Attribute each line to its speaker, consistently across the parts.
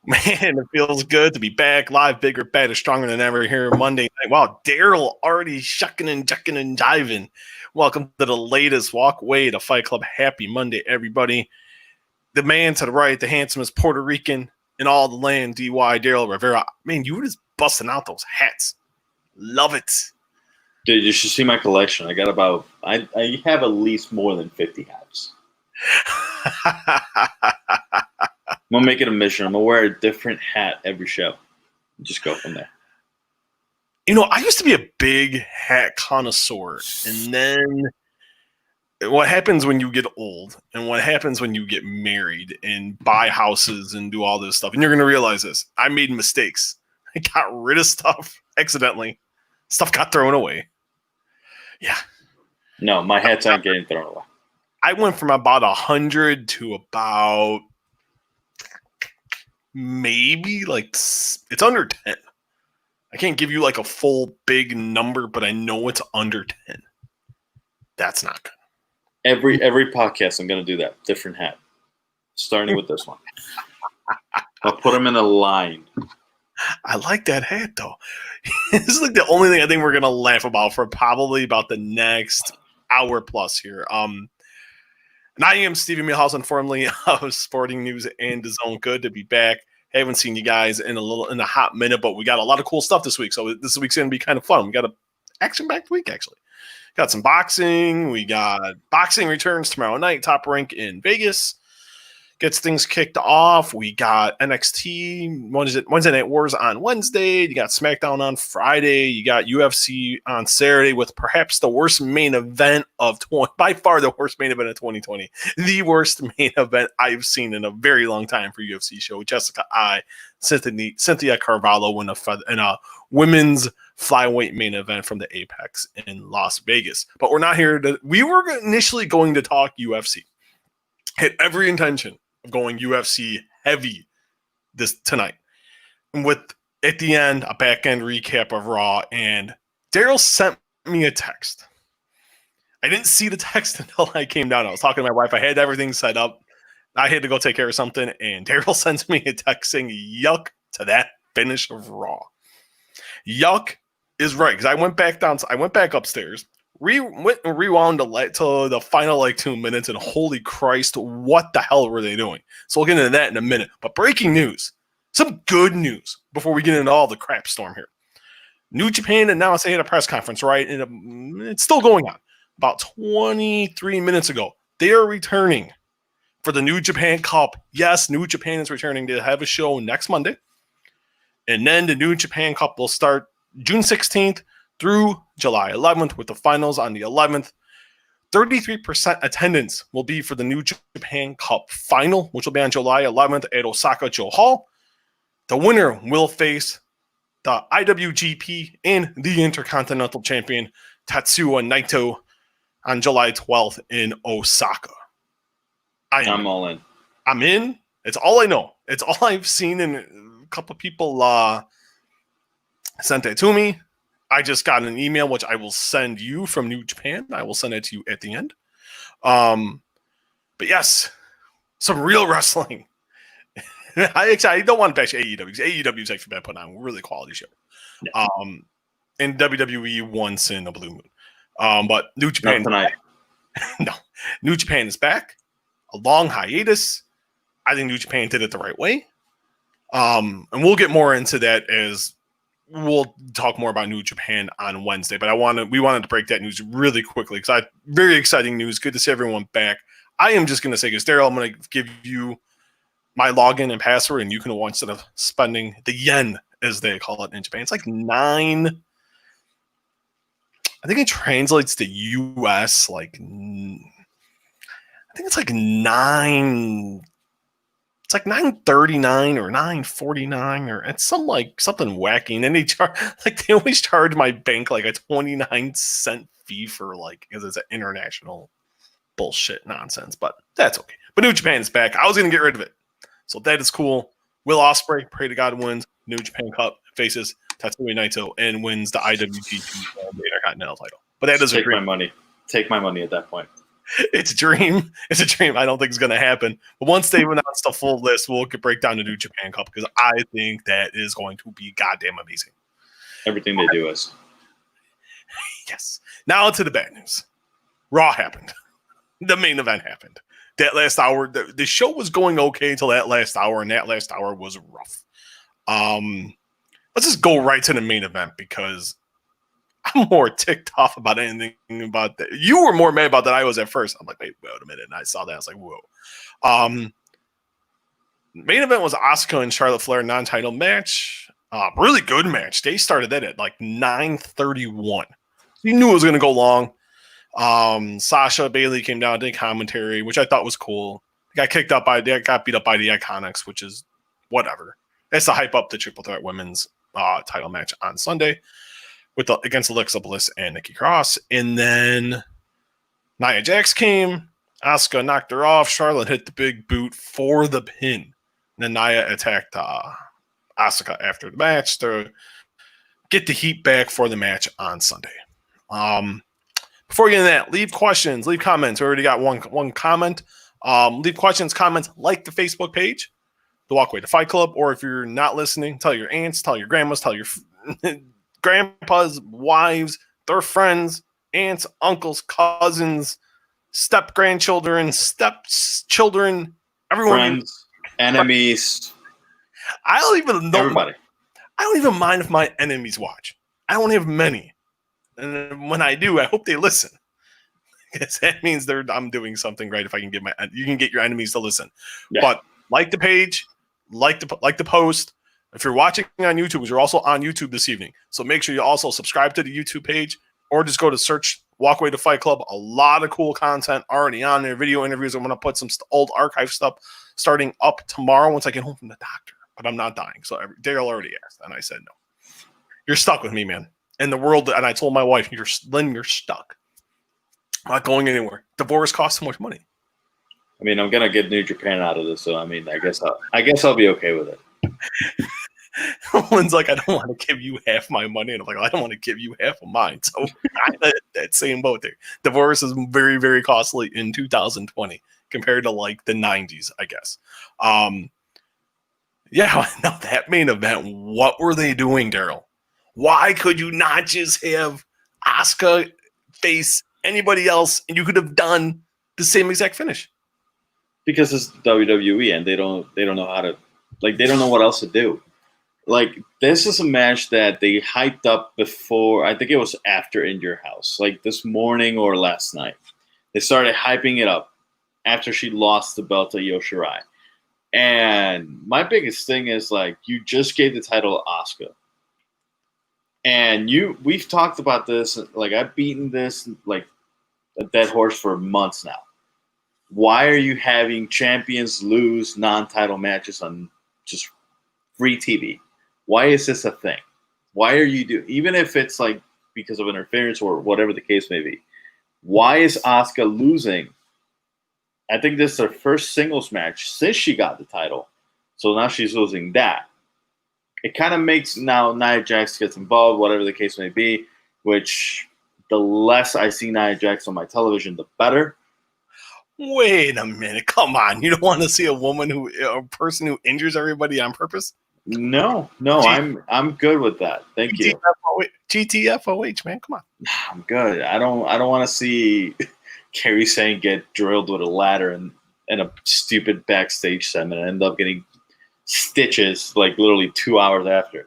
Speaker 1: Man, it feels good to be back live, bigger, better, stronger than ever here Monday night. Wow, Daryl already shucking and jucking and jiving. Welcome to the latest Walkway to Fight Club. Happy Monday, everybody. The man to the right, the handsomest Puerto Rican in all the land, DY Daryl Rivera. Man, you were just busting out those hats. Love it.
Speaker 2: Dude, you should see my collection. I have at least more than 50 hats. I'm going to make it a mission. I'm going to wear a different hat every show. Just go from there.
Speaker 1: You know, I used to be a big hat connoisseur. And then what happens when you get old and what happens when you get married and buy houses and do all this stuff. And you're going to realize this. I made mistakes. I got rid of stuff accidentally. Stuff got thrown away. Yeah.
Speaker 2: No, my hats aren't getting thrown away.
Speaker 1: I went from about 100 to about maybe like it's under 10. I can't give you like a full big number, but I know it's under 10. That's not good.
Speaker 2: Every podcast, I'm going to do that. Different hat. Starting with this one. I'll put them in a line.
Speaker 1: I like that hat, though. This is like the only thing I think we're going to laugh about for probably about the next hour plus here. And I am Stephen Milhausen, formerly of Sporting News and DAZN. Good to be back. Haven't seen you guys in a hot minute, but we got a lot of cool stuff this week. So this week's going to be kind of fun. We got an action-packed week, actually. Got some boxing. We got boxing returns tomorrow night. Top Rank in Vegas gets things kicked off. We got NXT Wednesday Night Wars on Wednesday. You got SmackDown on Friday. You got UFC on Saturday with perhaps the worst main event by far the worst main event of 2020. The worst main event I've seen in a very long time for UFC show. Jessica Cynthia Carvalho in a women's flyweight main event from the Apex in Las Vegas. But we're not here we were initially going to talk UFC. Had every intention of going UFC heavy tonight. And with, at the end, a back-end recap of Raw, and Daryl sent me a text. I didn't see the text until I came down. I was talking to my wife. I had everything set up. I had to go take care of something, and Daryl sends me a text saying, yuck to that finish of Raw. Yuck is right, because I went back upstairs, rewound to the final 2 minutes, and holy Christ, what the hell were they doing? So we'll get into that in a minute. But breaking news, some good news before we get into all the crap storm here. New Japan announced they had a press conference, right? And it's still going on. About 23 minutes ago, they are returning for the New Japan Cup. Yes, New Japan is returning to have a show next Monday. And then the New Japan Cup will start June 16th through July 11th with the finals on the 11th. 33% attendance will be for the New Japan Cup final, which will be on July 11th at Osaka-jo Hall. The winner will face the IWGP and the Intercontinental Champion Tatsuya Naito on July 12th in Osaka.
Speaker 2: I'm all in.
Speaker 1: I'm in. It's all I know. It's all I've seen, and a couple of people sent it to me. I just got an email, which I will send you from New Japan. I will send it to you at the end. But yes, some real wrestling. I don't want to bash AEW, because AEW is actually been putting on a really quality show. Yeah. And WWE once in a blue moon. But New Japan
Speaker 2: tonight.
Speaker 1: No. New Japan is back. A long hiatus. I think New Japan did it the right way. And we'll get more into that as we'll talk more about New Japan on Wednesday. But we wanted to break that news really quickly, because very exciting news. Good to see everyone back. I am just going to say, because Daryl, I'm going to give you my login and password, and you can, instead of spending the yen, as they call it in Japan, it's like 9. I think it translates to US like, I think it's like 9. It's like $9.39 or $9.49, or it's something wacky. And then they always charge my bank like a 29-cent fee for because it's an international bullshit nonsense. But that's okay. But New Japan is back. I was gonna get rid of it, so that is cool. Will Ospreay, pray to God, wins New Japan Cup, faces Tatsuya Naito, and wins the IWGP Intercontinental title. But that doesn't
Speaker 2: take my money. Take my money at that point.
Speaker 1: It's a dream. It's a dream. I don't think it's going to happen. But once they've announced the full list, we'll break down the New Japan Cup because I think that is going to be goddamn amazing.
Speaker 2: Everything they do is.
Speaker 1: Yes. Now to the bad news. Raw happened. The main event happened. That last hour, the show was going okay until that last hour, and that last hour was rough. Let's just go right to the main event because I'm more ticked off about anything about that. You were more mad about that I was at first. I'm like, wait a minute. And I saw that. I was like, whoa. Main event was Asuka and Charlotte Flair non-title match. Really good match. They started that at like 9:31. You knew it was going to go long. Sasha Bailey came down, did commentary, which I thought was cool. Got beat up by the Iconics, which is whatever. That's to hype up the Triple Threat Women's title match on Sunday against Alexa Bliss and Nikki Cross. And then Nia Jax came. Asuka knocked her off. Charlotte hit the big boot for the pin. And then Nia attacked Asuka after the match to get the heat back for the match on Sunday. Before we get into that, leave questions, leave comments. We already got one comment. Leave questions, comments, like the Facebook page, The Walkway to Fight Club, or if you're not listening, tell your aunts, tell your grandmas, tell your grandpas, wives, their friends, aunts, uncles, cousins, step-grandchildren, step-children, everyone.
Speaker 2: Friends, enemies.
Speaker 1: I don't even know.
Speaker 2: Everybody.
Speaker 1: I don't even mind if my enemies watch. I don't have many. And when I do, I hope they listen. Because that means I'm doing something right if I can you can get your enemies to listen. Yeah. But like the page, like the post. If you're watching on YouTube, because you're also on YouTube this evening. So make sure you also subscribe to the YouTube page or just go to search Walkway to Fight Club. A lot of cool content already on there. Video interviews. I'm going to put some old archive stuff starting up tomorrow once I get home from the doctor. But I'm not dying. So Daryl already asked, and I said no. You're stuck with me, man. In the world, and I told my wife, you're stuck. I'm not going anywhere. Divorce costs so much money.
Speaker 2: I mean, I'm gonna get New Japan out of this, so I mean, I guess I'll be okay with it.
Speaker 1: One's like, I don't want to give you half my money, and I'm like, I don't want to give you half of mine. So I'm that same boat there. Divorce is very, very costly in 2020 compared to like the 90s, I guess. Yeah, now that main event, what were they doing, Daryl? Why could you not just have Asuka face anybody else and you could have done the same exact finish?
Speaker 2: Because it's WWE and they don't know how to, like, they don't know what else to do. Like, this is a match that they hyped up before, I think it was after In Your House, like this morning or last night. They started hyping it up after she lost the belt to Io Shirai. And my biggest thing is, like, you just gave the title to Asuka. And we've talked about this, like, I've beaten this like a dead horse for months now. Why are you having champions lose non-title matches on just free TV? Why is this a thing? Why are you even if it's like because of interference or whatever the case may be, why is Asuka losing? I think this is her first singles match since she got the title. So now she's losing that. It kind of makes now Nia Jax gets involved, whatever the case may be, which the less I see Nia Jax on my television, the better.
Speaker 1: Wait a minute. Come on. You don't want to see a person who injures everybody on purpose?
Speaker 2: No, I'm good with that. Thank you.
Speaker 1: GTFOH, man. Come on.
Speaker 2: I'm good. I don't want to see Kairi Sane get drilled with a ladder and a stupid backstage segment and end up getting stitches like literally 2 hours after.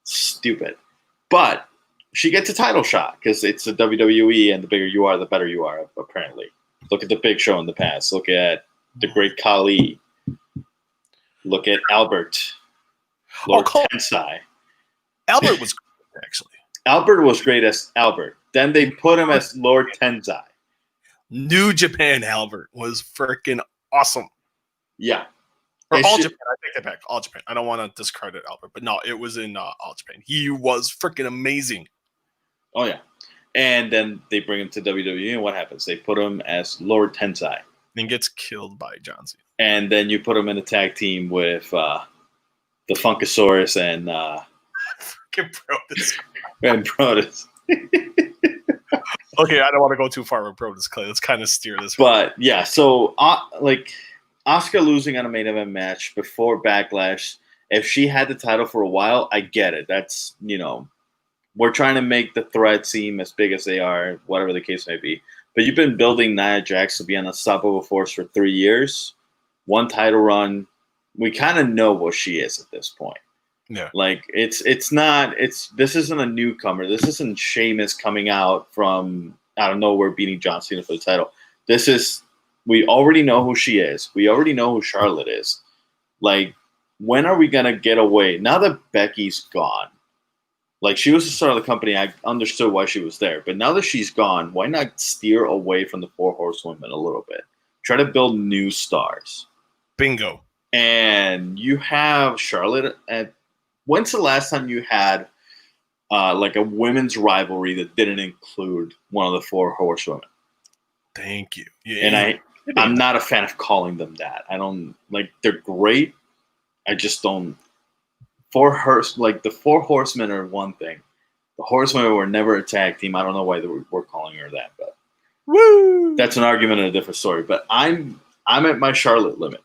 Speaker 2: Stupid. But she gets a title shot because it's the WWE, and the bigger you are, the better you are, apparently. Look at the Big Show in the past. Look at the Great Khali. Look at Albert. Lord Tensai.
Speaker 1: Albert was great, actually.
Speaker 2: Albert was great as Albert. Then they put him as Lord Tensai.
Speaker 1: New Japan Albert was freaking awesome.
Speaker 2: Yeah.
Speaker 1: Or All Japan. I take that back. All Japan. I don't want to discredit Albert, but no, it was in All Japan. He was freaking amazing.
Speaker 2: Oh, yeah. And then they bring him to WWE, and what happens? They put him as Lord Tensai.
Speaker 1: And gets killed by John Cena.
Speaker 2: And then you put him in a tag team with the Funkasaurus and
Speaker 1: freaking Brodus.
Speaker 2: And Brodus.
Speaker 1: Okay, I don't want to go too far with Brodus Clay. Let's kind of steer this.
Speaker 2: But yeah, so like Asuka losing on a main event match before Backlash. If she had the title for a while, I get it. That's we're trying to make the threat seem as big as they are, whatever the case may be. But you've been building Nia Jax to be an unstoppable force for 3 years. One title run. We kind of know what she is at this point.
Speaker 1: Yeah.
Speaker 2: Like this isn't a newcomer. This isn't Sheamus coming out from out of nowhere beating John Cena for the title. We already know who she is. We already know who Charlotte is. Like, when are we gonna get away? Now that Becky's gone, like she was the star of the company, I understood why she was there. But now that she's gone, why not steer away from the Four Horsewomen a little bit? Try to build new stars.
Speaker 1: Bingo.
Speaker 2: And you have Charlotte at. When's the last time you had like a women's rivalry that didn't include one of the Four Horsewomen?
Speaker 1: Thank you.
Speaker 2: Yeah, and I'm not a fan of calling them that. I don't like. They're great. I just don't. The Four Horsemen are one thing. The Horsewomen were never a tag team. I don't know why we're calling her that, but
Speaker 1: woo!
Speaker 2: That's an argument and a different story. But I'm at my Charlotte limit.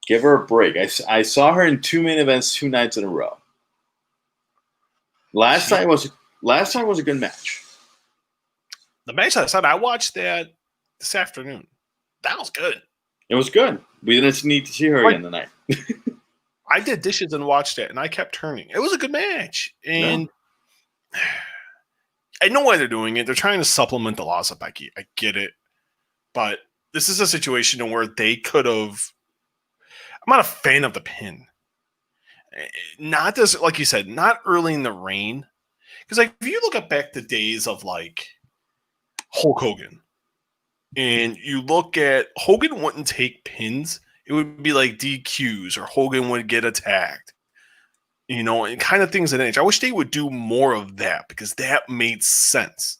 Speaker 2: Give her a break. I saw her in 2 main events 2 nights in a row. Last time was a good match.
Speaker 1: The match I watched that this afternoon. That was good.
Speaker 2: It was good. We didn't need to see her again tonight.
Speaker 1: I did dishes and watched it, and I kept turning. It was a good match, and I know why they're doing it. They're trying to supplement the loss of Becky. I get it, but this is a situation where they could have. I'm not a fan of the pin. Not this, like you said, not early in the reign. Because like if you look at back the days of like Hulk Hogan, and you look at Hogan wouldn't take pins, it would be like DQs or Hogan would get attacked. And kind of things of that nature. I wish they would do more of that because that made sense.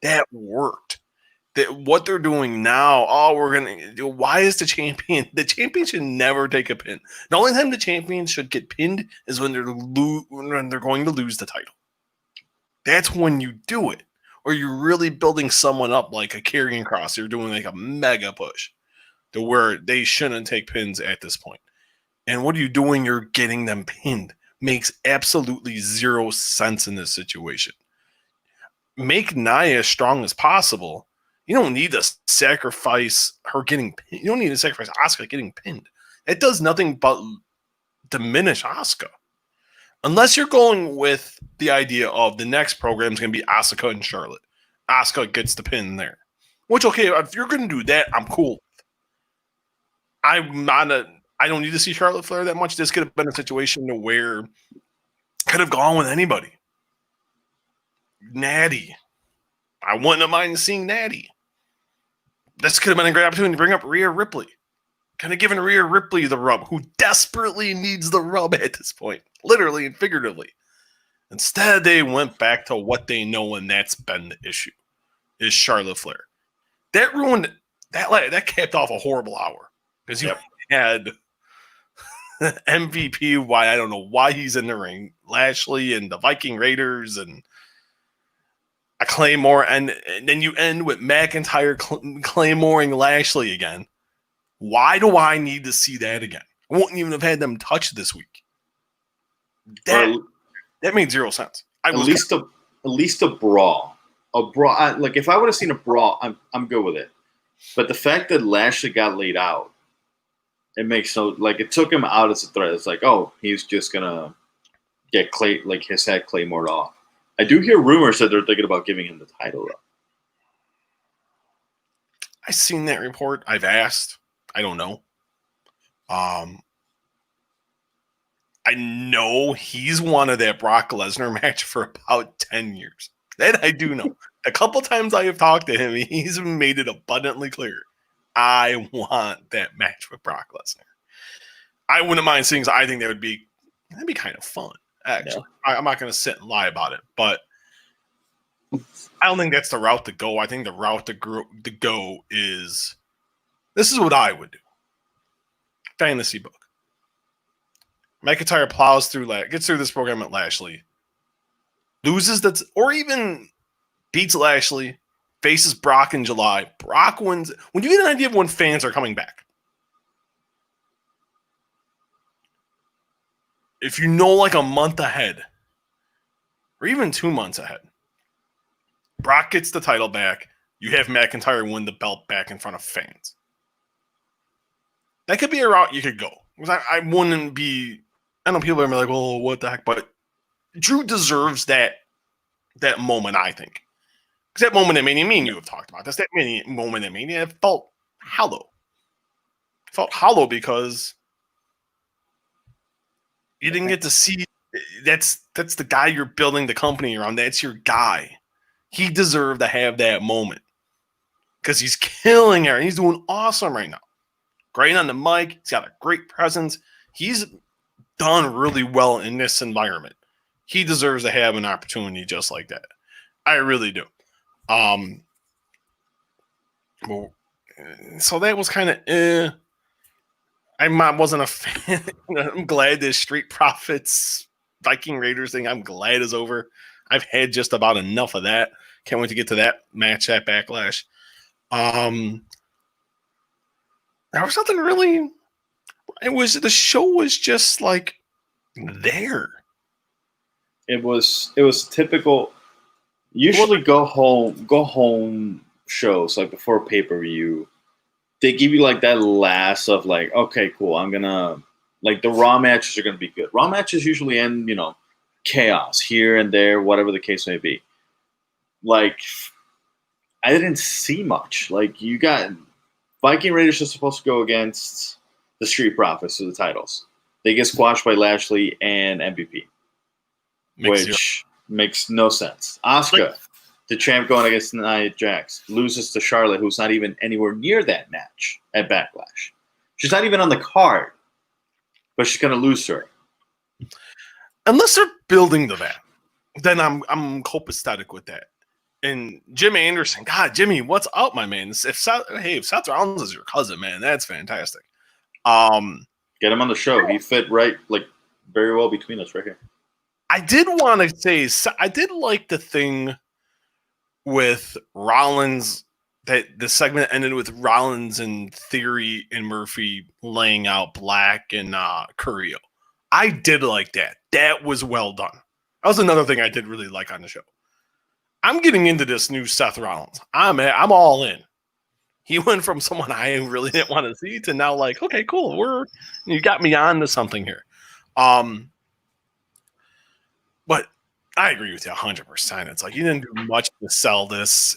Speaker 1: That worked. That what they're doing now, why is the champion should never take a pin. The only time the champion should get pinned is when they're going to lose the title. That's when you do it. Or you're really building someone up like a Karrion Kross. You're doing like a mega push to where they shouldn't take pins at this point. And what are you doing? You're getting them pinned. Makes absolutely zero sense in this situation. Make Nia as strong as possible. You don't need to sacrifice her getting pinned. You don't need to sacrifice Asuka getting pinned. It does nothing but diminish Asuka. Unless you're going with the idea of the next program is going to be Asuka and Charlotte. Asuka gets the pin there. Which, okay, if you're going to do that, I'm cool. I don't need to see Charlotte Flair that much. This could have been a situation where could have gone with anybody. Natty. I wouldn't have minded seeing Natty. This could have been a great opportunity to bring up Rhea Ripley. Kind of giving Rhea Ripley the rub, who desperately needs the rub at this point, literally and figuratively. Instead, they went back to what they know, and that's been the issue, is Charlotte Flair. That ruined, that capped off a horrible hour. Because you had MVP, I don't know why he's in the ring, Lashley and the Viking Raiders and a Claymore, and then you end with McIntyre Claymoring Lashley again. Why do I need to see that again? I wouldn't even have had them touch this week. That made zero sense. At least
Speaker 2: a brawl. Like if I would have seen a brawl, I'm good with it. But the fact that Lashley got laid out, it makes it took him out as a threat. It's like, oh, he's just gonna get his head Claymored off. I do hear rumors that they're thinking about giving him the title though.
Speaker 1: I've seen that report. I've asked. I don't know. I know he's wanted that Brock Lesnar match for about 10 years. That I do know. A couple times I have talked to him, he's made it abundantly clear. I want that match with Brock Lesnar. I wouldn't mind seeing. I think that'd be kind of fun. Actually, yeah. I'm not going to sit and lie about it, but I don't think that's the route to go. I think the route to go is this is what I would do. Fantasy book. McIntyre plows through, gets through this program at Lashley, loses or even beats Lashley, faces Brock in July. Brock wins. When you get an idea of when fans are coming back, if you know like a month ahead or even 2 months ahead, Brock gets the title back. You have McIntyre win the belt back in front of fans. That could be a route you could go. Because I wouldn't be. I know people are like, "Oh, what the heck?" But Drew deserves that moment. I think because that moment at Mania, me and you have talked about this. That moment at Mania, it felt hollow. It felt hollow because you didn't get to see. That's the guy you're building the company around. That's your guy. He deserved to have that moment because he's killing it. He's doing awesome right now. Great on the mic. He's got a great presence. He's done really well in this environment. He deserves to have an opportunity just like that. I really do. So that was kind of I wasn't a fan. I'm glad this Street Profits Viking Raiders thing, I'm glad is over. I've had just about enough of that. Can't wait to get to that match at Backlash. There was nothing really. The show was just like there.
Speaker 2: It was typical. Usually go home shows like before pay-per-view. They give you like that last of like, okay, cool. I'm gonna like the Raw matches are gonna be good. Raw matches usually end, chaos here and there, whatever the case may be. Like, I didn't see much. Like, you got Viking Raiders are supposed to go against the Street Profits for the titles. They get squashed by Lashley and MVP, which makes no sense. Asuka, the champ going against Nia Jax, loses to Charlotte, who's not even anywhere near that match at Backlash. She's not even on the card, but she's going to lose to her.
Speaker 1: Unless they're building to that, then I'm copacetic with that. And Jim Anderson, God, Jimmy, what's up, my man? If Seth Rollins is your cousin, man, that's fantastic.
Speaker 2: Get him on the show. He fit right, like, very well between us right here.
Speaker 1: I did want to say, I did like the thing with Rollins, that the segment ended with Rollins and Theory and Murphy laying out Black and Carrillo. I did like that. That was well done. That was another thing I did really like on the show. I'm getting into this new Seth Rollins. I'm all in. He went from someone I really didn't want to see to now like, okay, cool. You got me on to something here. But I agree with you 100%. It's like you didn't do much to sell this.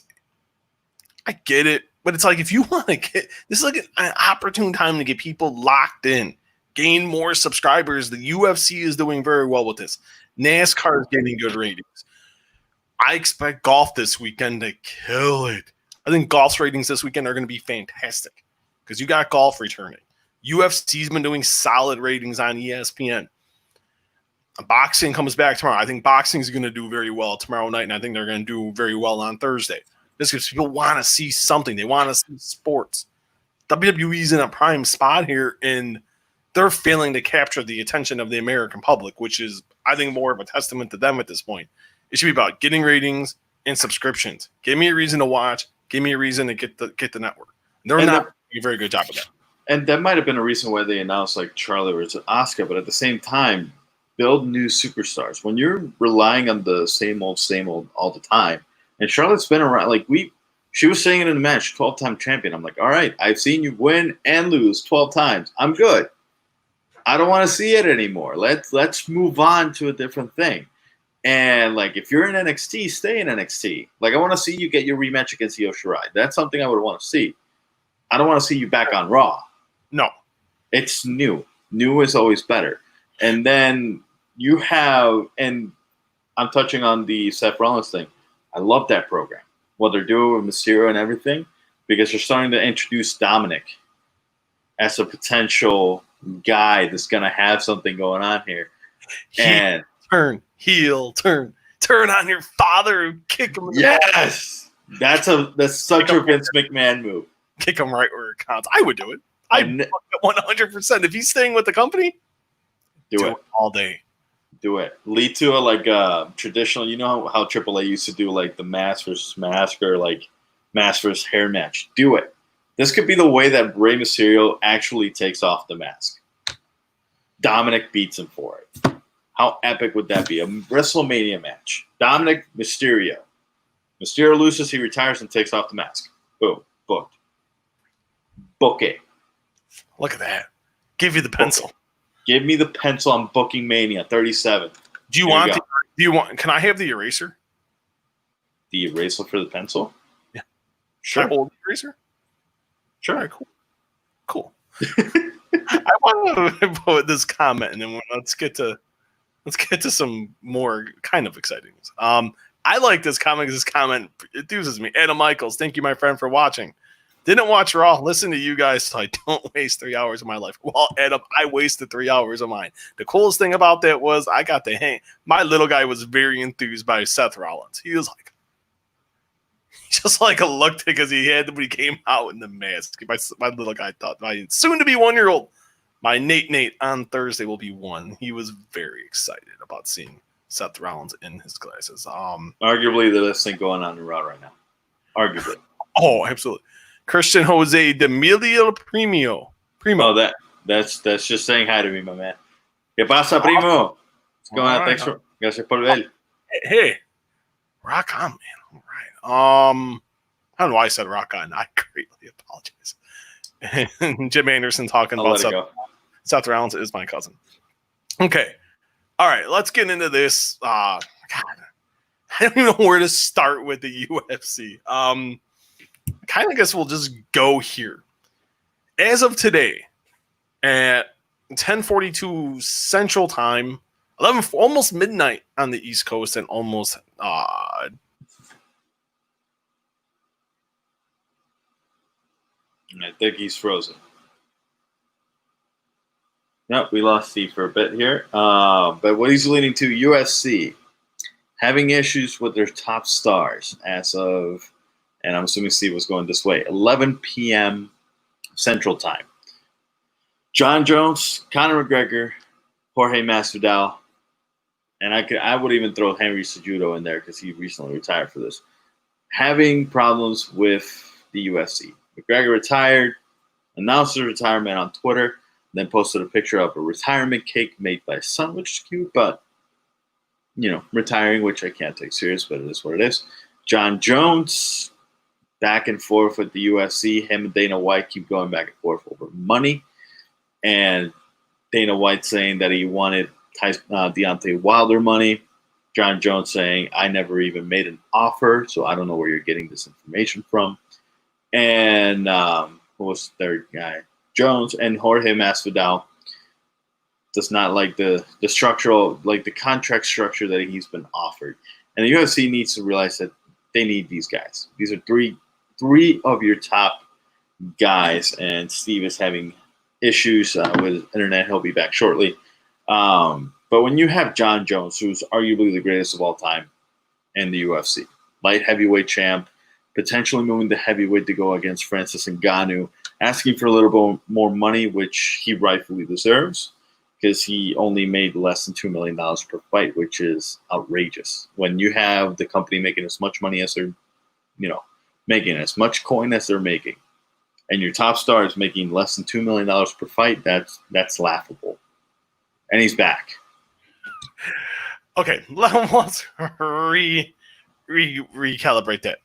Speaker 1: I get it, but it's like if you want to get this is like an opportune time to get people locked in, gain more subscribers. The UFC is doing very well with this. NASCAR is getting good ratings. I expect golf this weekend to kill it. I think golf's ratings this weekend are going to be fantastic because you got golf returning. UFC's been doing solid ratings on ESPN. Boxing comes back tomorrow. I think boxing is going to do very well tomorrow night, and I think they're going to do very well on Thursday. This because people want to see something. They want to see sports. WWE's in a prime spot here, and they're failing to capture the attention of the American public, which is, I think, more of a testament to them at this point. It should be about getting ratings and subscriptions. Give me a reason to watch. Give me a reason to get the network. They're not doing a very good job of that. And
Speaker 2: that might have been a reason why they announced like Charlotte versus Asuka, but at the same time, build new superstars. When you're relying on the same old all the time, and Charlotte's been around, like she was saying it in the match, 12-time champion. I'm like, all right, I've seen you win and lose 12 times. I'm good. I don't want to see it anymore. Let's move on to a different thing. And like, if you're in NXT, stay in NXT. Like, I want to see you get your rematch against Io Shirai. That's something I would want to see. I don't want to see you back on Raw.
Speaker 1: No,
Speaker 2: it's new. New is always better. And then you have, and I'm touching on the Seth Rollins thing. I love that program. What they're doing with Mysterio and everything, because they're starting to introduce Dominic as a potential guy that's going to have something going on here. And
Speaker 1: heel turn on your father, kick him.
Speaker 2: Yes, that's such a Vince McMahon move.
Speaker 1: Kick him right where it counts. I would do it. I 100%. If he's staying with the company, do it all day.
Speaker 2: Do it. Lead to a traditional. You know how AAA used to do like the mask versus mask, or like mask versus hair match. Do it. This could be the way that Rey Mysterio actually takes off the mask. Dominic beats him for it. How epic would that be? A WrestleMania match. Dominic Mysterio. Mysterio loses, he retires, and takes off the mask. Boom. Booked. Book it.
Speaker 1: Look at that. Give you the pencil.
Speaker 2: Give me the pencil. I'm booking Mania 37.
Speaker 1: Do you want? Can I have the eraser?
Speaker 2: The eraser for the pencil?
Speaker 1: Yeah.
Speaker 2: Sure.
Speaker 1: Can I hold the eraser?
Speaker 2: Sure.
Speaker 1: All right, cool. I want to put this comment, and then let's get to some more kind of exciting news. I like this comment because this comment enthuses me. Adam Michaels, thank you, my friend, for watching. Didn't watch Raw. Listen to you guys so I don't waste 3 hours of my life. Well, Adam, I wasted 3 hours of mine. The coolest thing about that was I got to hang. My little guy was very enthused by Seth Rollins. He was like, just like a look because he came out in the mask. My little guy thought my soon-to-be 1-year-old, my Nate on Thursday will be 1. He was very excited about seeing Seth Rollins in his glasses.
Speaker 2: Arguably the best thing going on in Raw right now. Arguably.
Speaker 1: Oh, absolutely. Christian Jose D'Amelio Primo.
Speaker 2: Oh, that's just saying hi to me, my man. ¿Qué pasa, primo? What's going on? Thanks for gracias por ver.
Speaker 1: Hey, rock on, man. All right. I don't know why I said rock on. I greatly apologize. Jim Anderson talking about Seth Rollins is my cousin. Okay. All right. Let's get into this. God, I don't even know where to start with the UFC. Kind of guess we'll just go here. As of today, at 10:42 Central Time, 11 almost midnight on the East Coast, and almost
Speaker 2: I think he's frozen. Nope, we lost Steve for a bit here. But what he's leading to, UFC having issues with their top stars as of, and I'm assuming Steve was going this way, 11 p.m. Central Time. John Jones, Conor McGregor, Jorge Masvidal, and I would even throw Henry Cejudo in there because he recently retired for this, having problems with the UFC. McGregor retired, announced his retirement on Twitter, then posted a picture of a retirement cake made by his son, which is cute, but, retiring, which I can't take serious, but it is what it is. John Jones, back and forth with the UFC. Him and Dana White keep going back and forth over money. And Dana White saying that he wanted Deontay Wilder money. John Jones saying, I never even made an offer, so I don't know where you're getting this information from. And who was the third guy? Jones and Jorge Masvidal does not like the structural, like the contract structure that he's been offered. And the UFC needs to realize that they need these guys. These are three of your top guys, and Steve is having issues with his internet. He'll be back shortly. But when you have John Jones, who's arguably the greatest of all time in the UFC, light heavyweight champ, potentially moving to heavyweight to go against Francis Ngannou, asking for a little bit more money, which he rightfully deserves, because he only made less than $2 million per fight, which is outrageous. When you have the company making as much money as they're, making as much coin as they're making, and your top star is making less than $2 million per fight, that's laughable. And he's back.
Speaker 1: Okay, let's recalibrate that.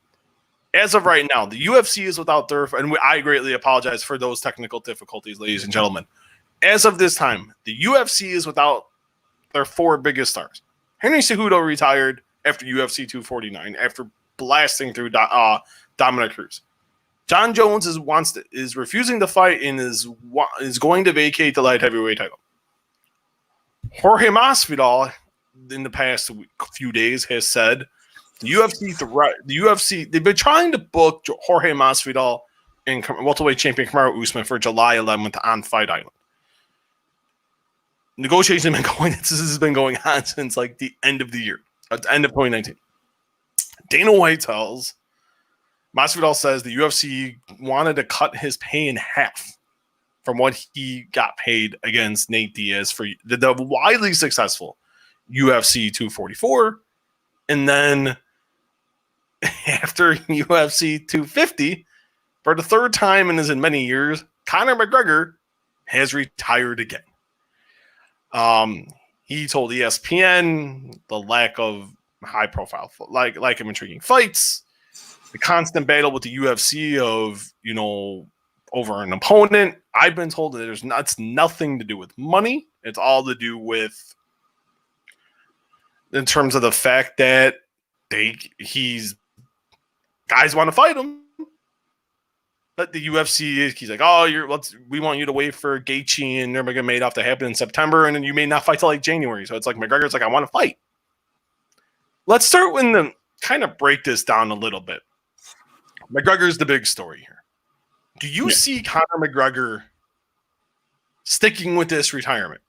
Speaker 1: As of right now, the UFC is without their, and I greatly apologize for those technical difficulties, ladies and gentlemen. As of this time, the UFC is without their 4 biggest stars. Henry Cejudo retired after UFC 249 after blasting through Dominic Cruz. John Jones is refusing to fight and is going to vacate the light heavyweight title. Jorge Masvidal, in the past few days, has said the UFC they've been trying to book Jorge Masvidal and welterweight champion Kamaru Usman for July 11th on Fight Island. Negotiations have been going. This has been going on since like the end of the year, at the end of 2019. Dana White tells Masvidal says the UFC wanted to cut his pay in half from what he got paid against Nate Diaz for the widely successful UFC 244, and then after UFC 250, for the third time in as many years, Conor McGregor has retired again. He told ESPN the lack of high profile, like of intriguing fights, the constant battle with the UFC of, over an opponent. I've been told that it's nothing to do with money. It's all to do with, in terms of the fact that guys want to fight him. But the UFC, he's like, we want you to wait for Gaethje and Nurmagomedov to happen in September, and then you may not fight till like January. So it's like McGregor's like, I want to fight. Let's start with kind of break this down a little bit. McGregor's the big story here. Do you see Conor McGregor sticking with this retirement?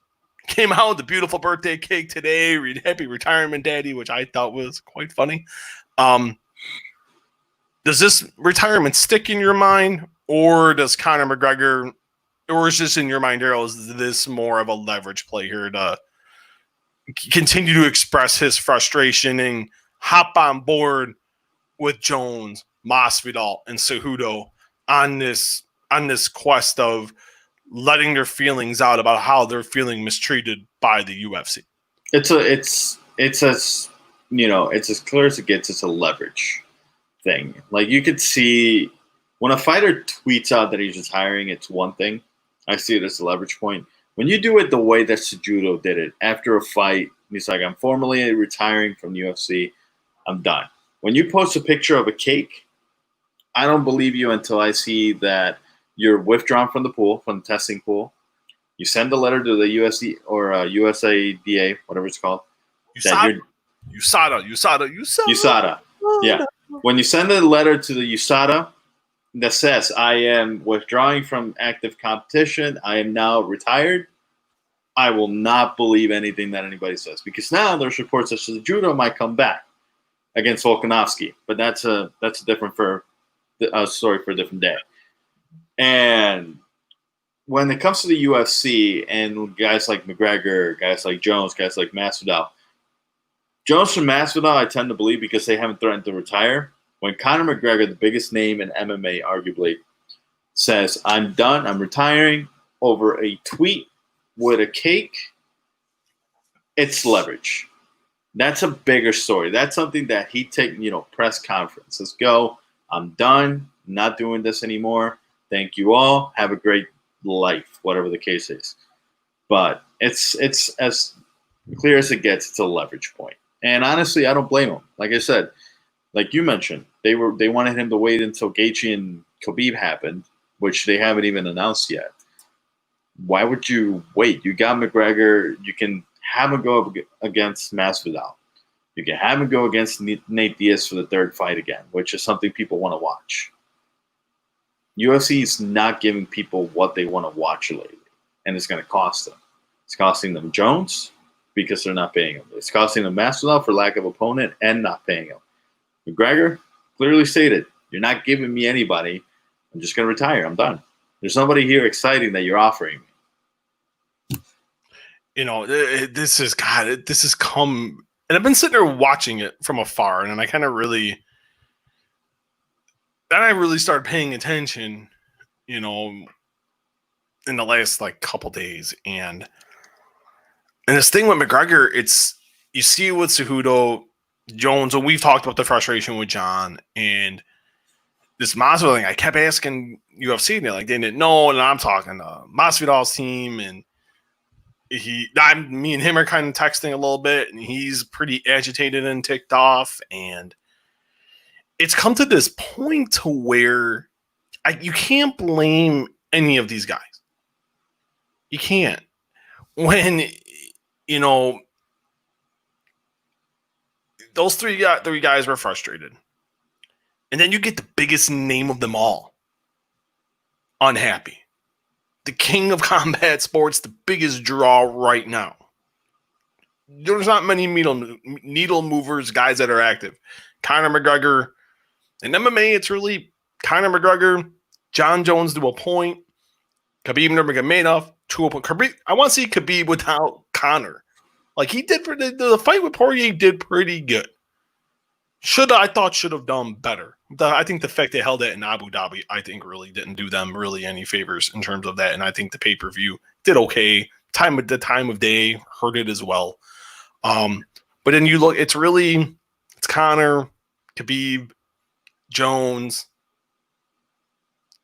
Speaker 1: Came out with the beautiful birthday cake today. Happy retirement, Daddy, which I thought was quite funny. Does this retirement stick in your mind, or does Conor McGregor, or is this in your mind, Daryl, is this more of a leverage play here to continue to express his frustration and hop on board with Jones, Masvidal, and Cejudo on this quest of letting their feelings out about how they're feeling mistreated by the UFC?
Speaker 2: It's as clear as it gets. It's a leverage thing. Like, you could see when a fighter tweets out that he's retiring, it's one thing. I see it as a leverage point. When you do it the way that Cejudo did it after a fight, he's like, I'm formally retiring from the UFC. I'm done. When you post a picture of a cake, I don't believe you until I see that you're withdrawn from the pool, from the testing pool. You send a letter to the USC or USADA, whatever it's called.
Speaker 1: USADA.
Speaker 2: Yeah. When you send a letter to the USADA that says, I am withdrawing from active competition, I am now retired, I will not believe anything that anybody says. Because now there's reports that Cejudo might come back against Volkanovski. But that's a different story for a different day. And when it comes to the UFC and guys like McGregor, guys like Jones, guys like Masvidal, Jones and Masvidal, I tend to believe because they haven't threatened to retire. When Conor McGregor, the biggest name in MMA, arguably, says, I'm done, I'm retiring, over a tweet with a cake, it's leverage. That's a bigger story. That's something that he'd take, press conference. Let's go. I'm done. I'm not doing this anymore. Thank you all. Have a great life, whatever the case is. But it's as clear as it gets. It's a leverage point. And honestly, I don't blame him. Like I said, like you mentioned, they wanted him to wait until Gaethje and Khabib happened, which they haven't even announced yet. Why would you wait? You got McGregor. You can have him go up against Masvidal. You can have him go against Nate Diaz for the third fight again, which is something people want to watch. UFC is not giving people what they want to watch lately, and it's going to cost them. It's costing them Jones because they're not paying him. It's costing them Masvidal for lack of opponent and not paying him. McGregor clearly stated, you're not giving me anybody. I'm just going to retire. I'm done. There's nobody here exciting that you're offering me.
Speaker 1: This has come, and I've been sitting there watching it from afar, and I really started paying attention, in the last couple days, and this thing with McGregor, you see it with Cejudo, Jones, and we've talked about the frustration with John, and this Masvidal thing. I kept asking UFC, and they didn't know, and I'm talking to Masvidal's team, and me and him are kind of texting a little bit, and he's pretty agitated and ticked off, and it's come to this point to where you can't blame any of these guys. You can't. When, those three guys were frustrated. And then you get the biggest name of them all unhappy. The king of combat sports, the biggest draw right now. There's not many needle movers, guys that are active. Conor McGregor. In MMA, it's really Conor McGregor, John Jones to a point, Khabib Nurmagomedov to a point. I want to see Khabib without Conor. He did the fight with Poirier did pretty good. I thought should have done better. I think the fact they held it in Abu Dhabi, I think really didn't do them really any favors in terms of that. And I think the pay-per-view did okay. The time of day hurt it as well. But then you look, it's Conor, Khabib, Jones.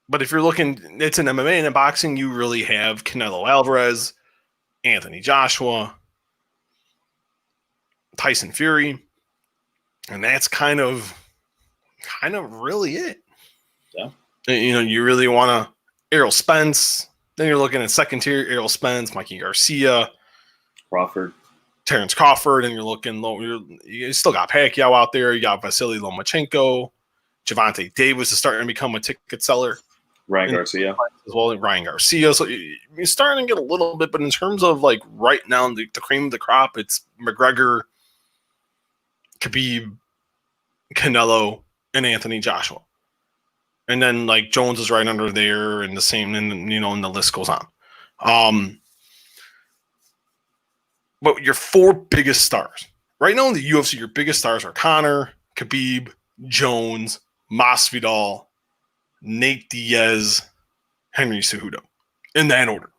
Speaker 1: But if you're looking, it's an MMA, and in boxing, you really have Canelo Alvarez, Anthony Joshua, Tyson Fury, and that's kind of really it.
Speaker 2: Yeah.
Speaker 1: You really want to Errol Spence. Then you're looking at second tier, Errol Spence, Mikey Garcia, Terrence Crawford, and you're looking low. You still got Pacquiao out there. You got Vasily Lomachenko. Javante Davis is starting to become a ticket seller.
Speaker 2: Ryan Garcia.
Speaker 1: As well as Ryan Garcia. So you're starting to get a little bit, but in terms of like right now, the cream of the crop, it's McGregor, Khabib, Canelo, and Anthony Joshua. And then like Jones is right under there and the same, and and the list goes on. But your four biggest stars. Right now in the UFC, your biggest stars are Conor, Khabib, Jones, Masvidal, Nate Diaz, Henry Cejudo, in that order.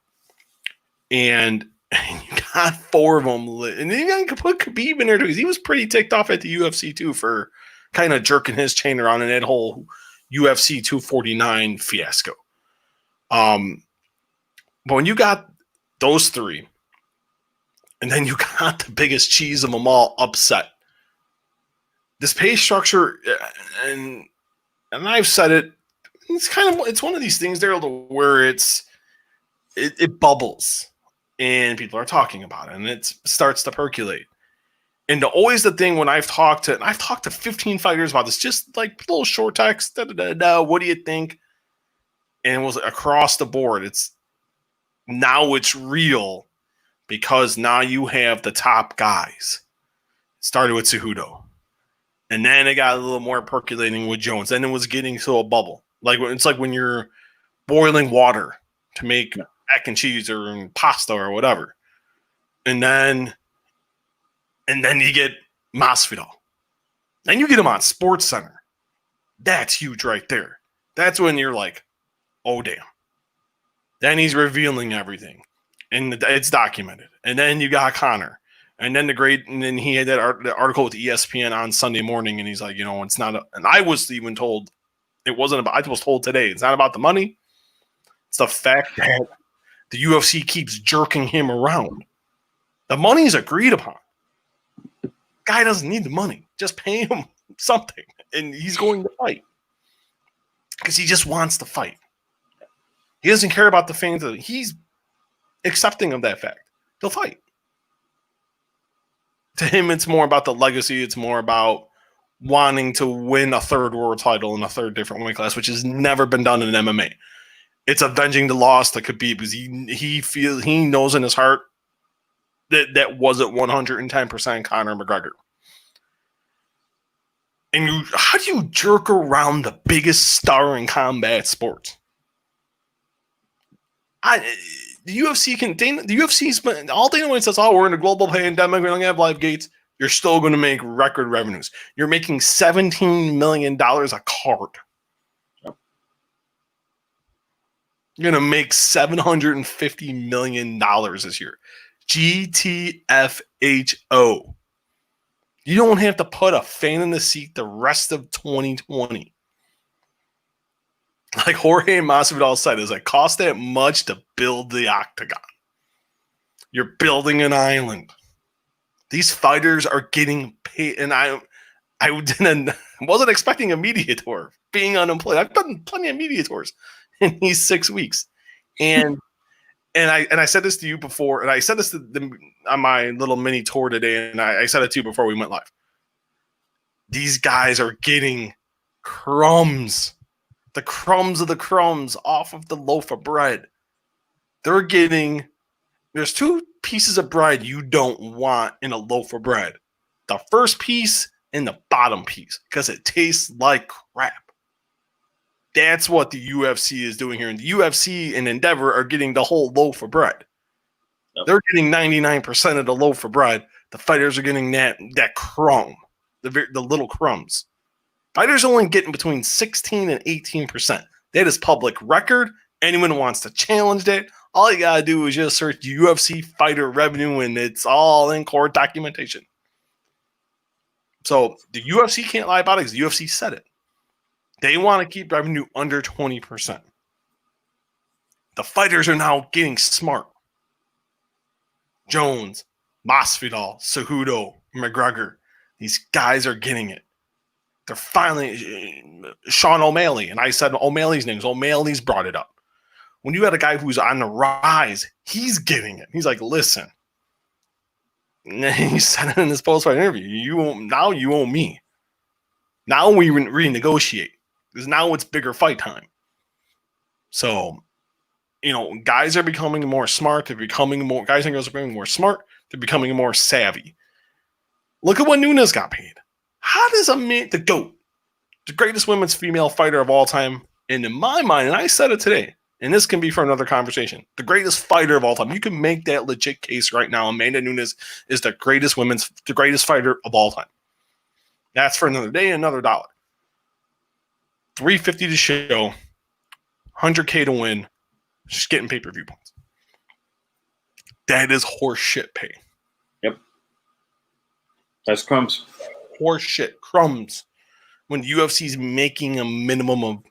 Speaker 1: And you got four of them. And then you can put Khabib in there too, because he was pretty ticked off at the UFC too for kind of jerking his chain around in that whole UFC 249 fiasco. But when you got those three, and then you got the biggest cheese of them all upset, this pay structure, and I've said it, it's one of these things, Daryl, where it bubbles and people are talking about it and it starts to percolate. And always the thing when I've talked to 15 fighters about this, just like little short text, what do you think? And it was across the board. It's real because now you have the top guys. It started with Cejudo. And then it got a little more percolating with Jones. Then it was getting to a bubble. It's like when you're boiling water to make mac and cheese or pasta or whatever. And then you get Masvidal. Then you get him on Sports Center. That's huge right there. That's when you're like, oh, damn. Then he's revealing everything. And it's documented. And then you got Conor. And then he had that article with ESPN on Sunday morning, and he's like, it's not and I was even told it wasn't about, I was told today, it's not about the money. It's the fact that the UFC keeps jerking him around. The money is agreed upon. Guy doesn't need the money. Just pay him something, and he's going to fight. Because he just wants to fight. He doesn't care about the fans. He's accepting of that fact. He'll fight. To him, it's more about the legacy. It's more about wanting to win a third world title in a third different weight class, which has never been done in MMA. It's avenging the loss that could be because he knows in his heart that wasn't 110% Conor McGregor. And how do you jerk around the biggest star in combat sports? The UFC's been, all Dana White says, we're in a global pandemic, we don't have live gates. You're still going to make record revenues. You're making $17 million a card. Yep. You're going to make $750 million this year. GTFHO. You don't have to put a fan in the seat the rest of 2020. Like Jorge Masvidal said, does it cost that much to build the octagon? You're building an island. These fighters are getting paid, and I wasn't expecting a media tour. Being unemployed, I've done plenty of media tours in these 6 weeks, and I said this to you before, and I said this on my little mini tour today, and I said it to you before we went live. These guys are getting crumbs. The crumbs of the crumbs off of the loaf of bread. There's two pieces of bread you don't want in a loaf of bread. The first piece and the bottom piece, because it tastes like crap. That's what the UFC is doing here. And the UFC and Endeavor are getting the whole loaf of bread. Yep. They're getting 99% of the loaf of bread. The fighters are getting that crumb. the little crumbs. Fighters only getting between 16 and 18%. That is public record. Anyone who wants to challenge that, all you gotta do is just search UFC fighter revenue, and it's all in court documentation. So the UFC can't lie about it because the UFC said it. They want to keep revenue under 20%. The fighters are now getting smart. Jones, Masvidal, Cejudo, McGregor. These guys are getting it. They're finally Sean O'Malley, and I said O'Malley's name. O'Malley's brought it up. When you got a guy who's on the rise, he's getting it. He's like, listen. He said it in his post-fight interview. You owe me. Now we renegotiate because now it's bigger fight time. So, guys are becoming more smart. Guys and girls are becoming more smart. They're becoming more savvy. Look at what Nunes got paid. How does the GOAT, the greatest women's female fighter of all time, and in my mind, and I said it today, and this can be for another conversation, the greatest fighter of all time. You can make that legit case right now. Amanda Nunes is the greatest fighter of all time. That's for another day, another dollar. $350 to show, $100K to win. She's getting pay-per-view points. That is horse shit pay.
Speaker 2: Yep. That's crumbs.
Speaker 1: Horse shit crumbs. When the UFC's making a minimum of,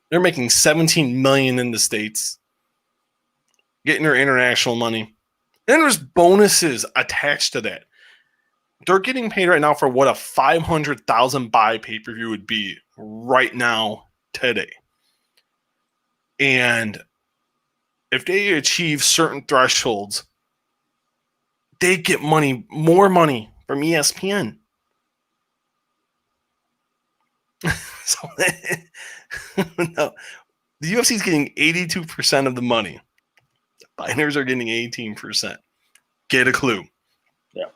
Speaker 1: they're making $17 million in the States, getting their international money. And there's bonuses attached to that. They're getting paid right now for what a 500,000 buy pay-per-view would be right now, today. And if they achieve certain thresholds, they get more money from ESPN. So no, the UFC is getting 82% of the money. The fighters are getting 18%. Get a clue.
Speaker 2: Yeah.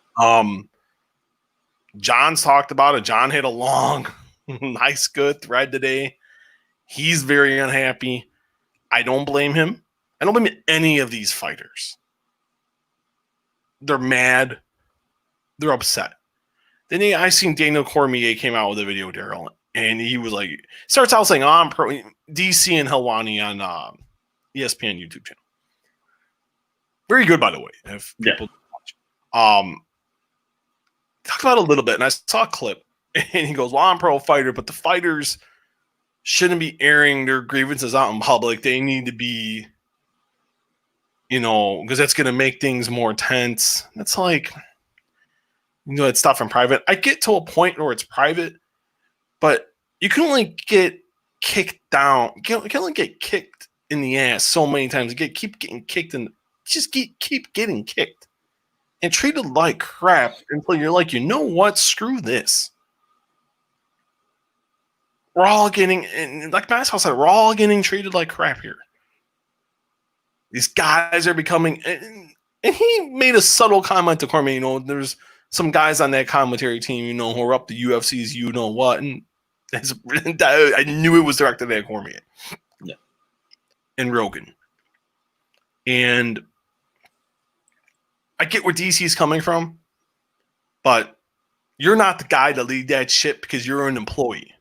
Speaker 1: John's talked about it. John had a long, nice, good thread today. He's very unhappy. I don't blame him. I don't blame any of these fighters. They're mad. They're upset. Then I seen Daniel Cormier came out with a video, Daryl, and he was like, starts out saying, I'm pro DC and Helwani on ESPN YouTube channel. Very good, by the way, if people watch. Talked about it a little bit, and I saw a clip, and he goes, well, I'm pro fighter, but the fighters shouldn't be airing their grievances out in public. They need to be, because that's going to make things more tense. That's like, it's stuff in private. I get to a point where it's private, but you can only get kicked down. You can only get kicked in the ass so many times. Keep getting kicked, and just keep getting kicked and treated like crap until you're like, you know what? Screw this. We're all getting, and like Masvidal said, we're all getting treated like crap here. These guys are becoming, and he made a subtle comment to Cormier. There's some guys on that commentary team, who are up to UFC's, what, and I knew it was directed at Cormier.
Speaker 2: Yeah.
Speaker 1: And Rogan. And I get where DC's coming from, but you're not the guy to lead that ship because you're an employee.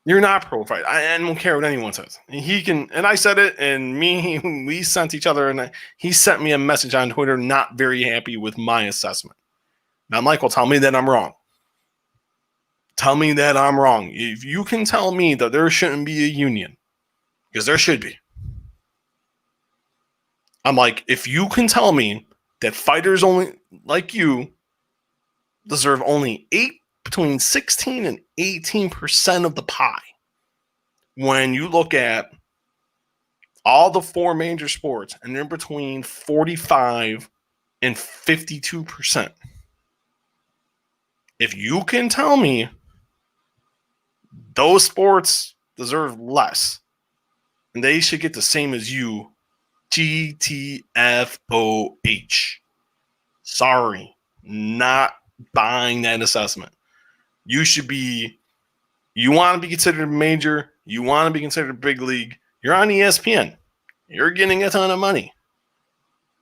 Speaker 1: You're not pro fight. I don't care what anyone says. He can, and I said it, and we sent each other, and he sent me a message on Twitter, not very happy with my assessment. Now, Michael, tell me that I'm wrong. Tell me that I'm wrong. If you can tell me that there shouldn't be a union, because there should be. I'm like, if you can tell me that fighters only, like you, deserve only between 16 and 18% of the pie, when you look at all the four major sports, and they're between 45 and 52%. If you can tell me those sports deserve less, and they should get the same as you, GTFOH. Sorry, not buying that assessment. You want to be considered major, you want to be considered big league, you're on ESPN. You're getting a ton of money.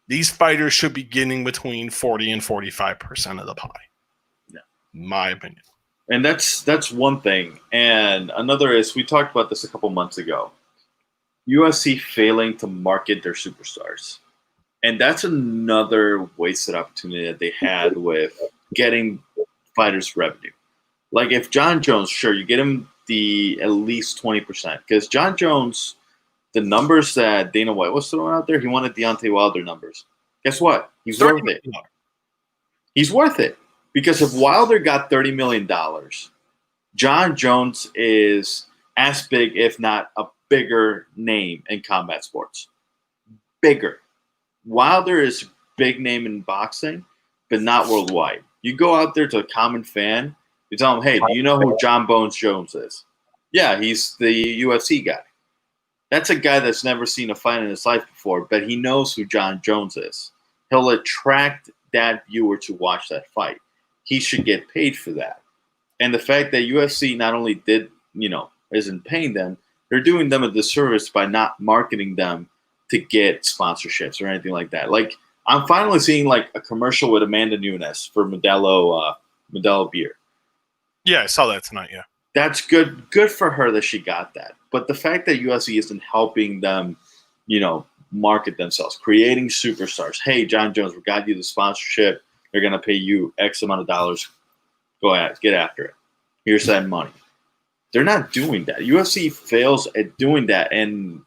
Speaker 1: These fighters should be getting between 40 and 45% of the pie. My opinion.
Speaker 2: And that's one thing. And another is, we talked about this a couple months ago. UFC failing to market their superstars. And that's another wasted opportunity that they had with getting fighters revenue. Like if John Jones, sure, you get him the at least 20%. Because John Jones, the numbers that Dana White was throwing out there, he wanted Deontay Wilder numbers. Guess what? He's worth it. He's worth it. Because if Wilder got $30 million, John Jones is as big, if not a bigger name in combat sports. Bigger. Wilder is a big name in boxing, but not worldwide. You go out there to a common fan, you tell them, hey, do you know who John Bones Jones is? Yeah, he's the UFC guy. That's a guy that's never seen a fight in his life before, but he knows who John Jones is. He'll attract that viewer to watch that fight. He should get paid for that. And the fact that UFC not only isn't paying them, they're doing them a disservice by not marketing them to get sponsorships or anything like that. Like, I'm finally seeing like a commercial with Amanda Nunes for Modelo beer.
Speaker 1: Yeah, I saw that tonight. Yeah,
Speaker 2: that's good. Good for her that she got that. But the fact that UFC isn't helping them, market themselves, creating superstars. Hey, John Jones, we got you the sponsorship. They're gonna pay you X amount of dollars. Go ahead, get after it. Here's that money. They're not doing that. UFC fails at doing that, and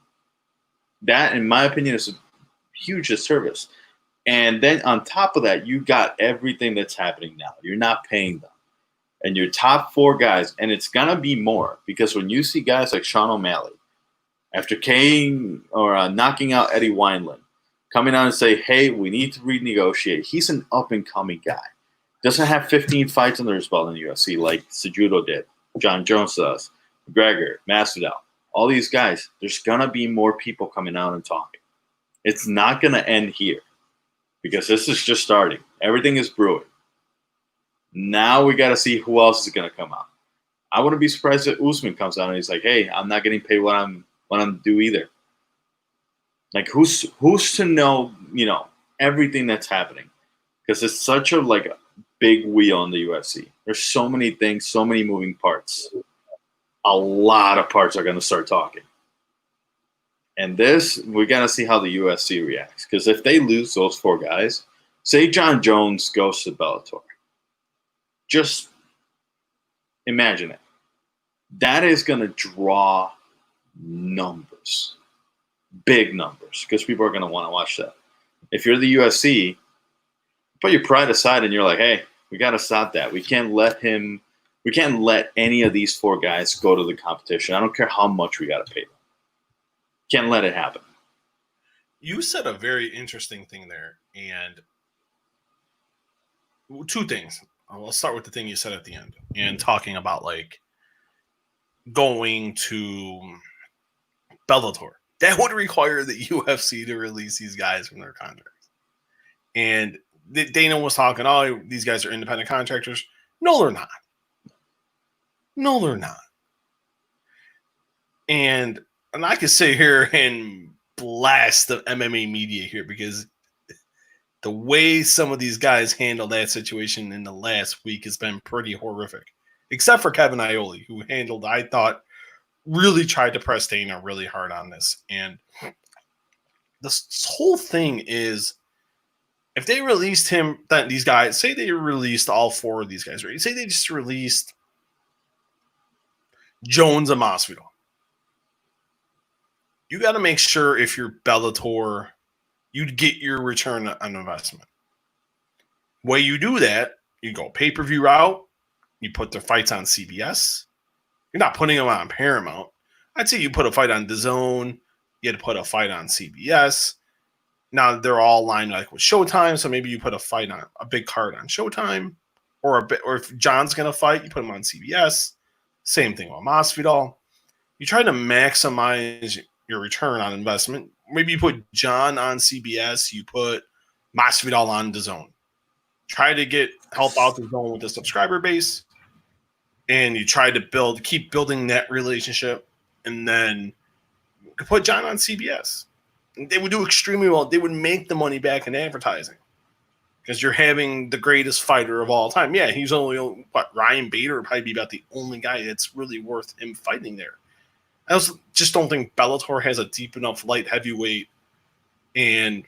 Speaker 2: that, in my opinion, is a huge disservice. And then on top of that, you got everything that's happening now. You're not paying them. And your top 4 guys, and it's going to be more, because when you see guys like Sean O'Malley, after knocking out Eddie Wineland, coming out and say, hey, we need to renegotiate. He's an up-and-coming guy. Doesn't have 15 fights under his belt in the UFC like Cejudo did. John Jones does. McGregor, Masvidal. All these guys, there's going to be more people coming out and talking. It's not going to end here, because this is just starting. Everything is brewing. Now we got to see who else is going to come out. I wouldn't be surprised if Usman comes out and he's like, hey, I'm not getting paid what I'm due either. Like, who's to know, everything that's happening? Because it's such a big wheel in the UFC. There's so many things, so many moving parts. A lot of parts are going to start talking. And this, we got to see how the UFC reacts. Because if they lose those 4 guys, say John Jones goes to Bellator. Just imagine it. That is going to draw numbers. Big numbers. Because people are going to want to watch that. If you're the UFC, put your pride aside and you're like, hey, we got to stop that. We can't let any of these 4 guys go to the competition. I don't care how much we got to pay them. Can't let it happen.
Speaker 1: You said a very interesting thing there, and 2 things. I'll start with the thing you said at the end, and talking about going to Bellator. That would require the UFC to release these guys from their contracts. And Dana was talking, oh, these guys are independent contractors. No, they're not. No, they're not. And I could sit here and blast the MMA media here, because the way some of these guys handled that situation in the last week has been pretty horrific. Except for Kevin Iole, who I thought, really tried to press Dana really hard on this. And this whole thing is, if they released him, these guys, say they released all 4 of these guys, right? Say they just released Jones and Masvidal. You got to make sure, if you're Bellator, you'd get your return on investment. Way you do that, you go pay-per-view route, you put the fights on CBS. You're not putting them on Paramount. I'd say you put a fight on DAZN, you had to put a fight on CBS. Now they're all lined with Showtime, so maybe you put a big card on Showtime, or if John's gonna fight, you put him on CBS. Same thing with Masvidal. You try to maximize your return on investment. Maybe you put John on CBS, you put Masvidal on DAZN. Try to help out DAZN with the subscriber base, and you try to keep building that relationship, and then put John on CBS. They would do extremely well. They would make the money back in advertising, because you're having the greatest fighter of all time. Yeah, he's only Ryan Bader would probably be about the only guy that's really worth him fighting there. I also just don't think Bellator has a deep enough light heavyweight and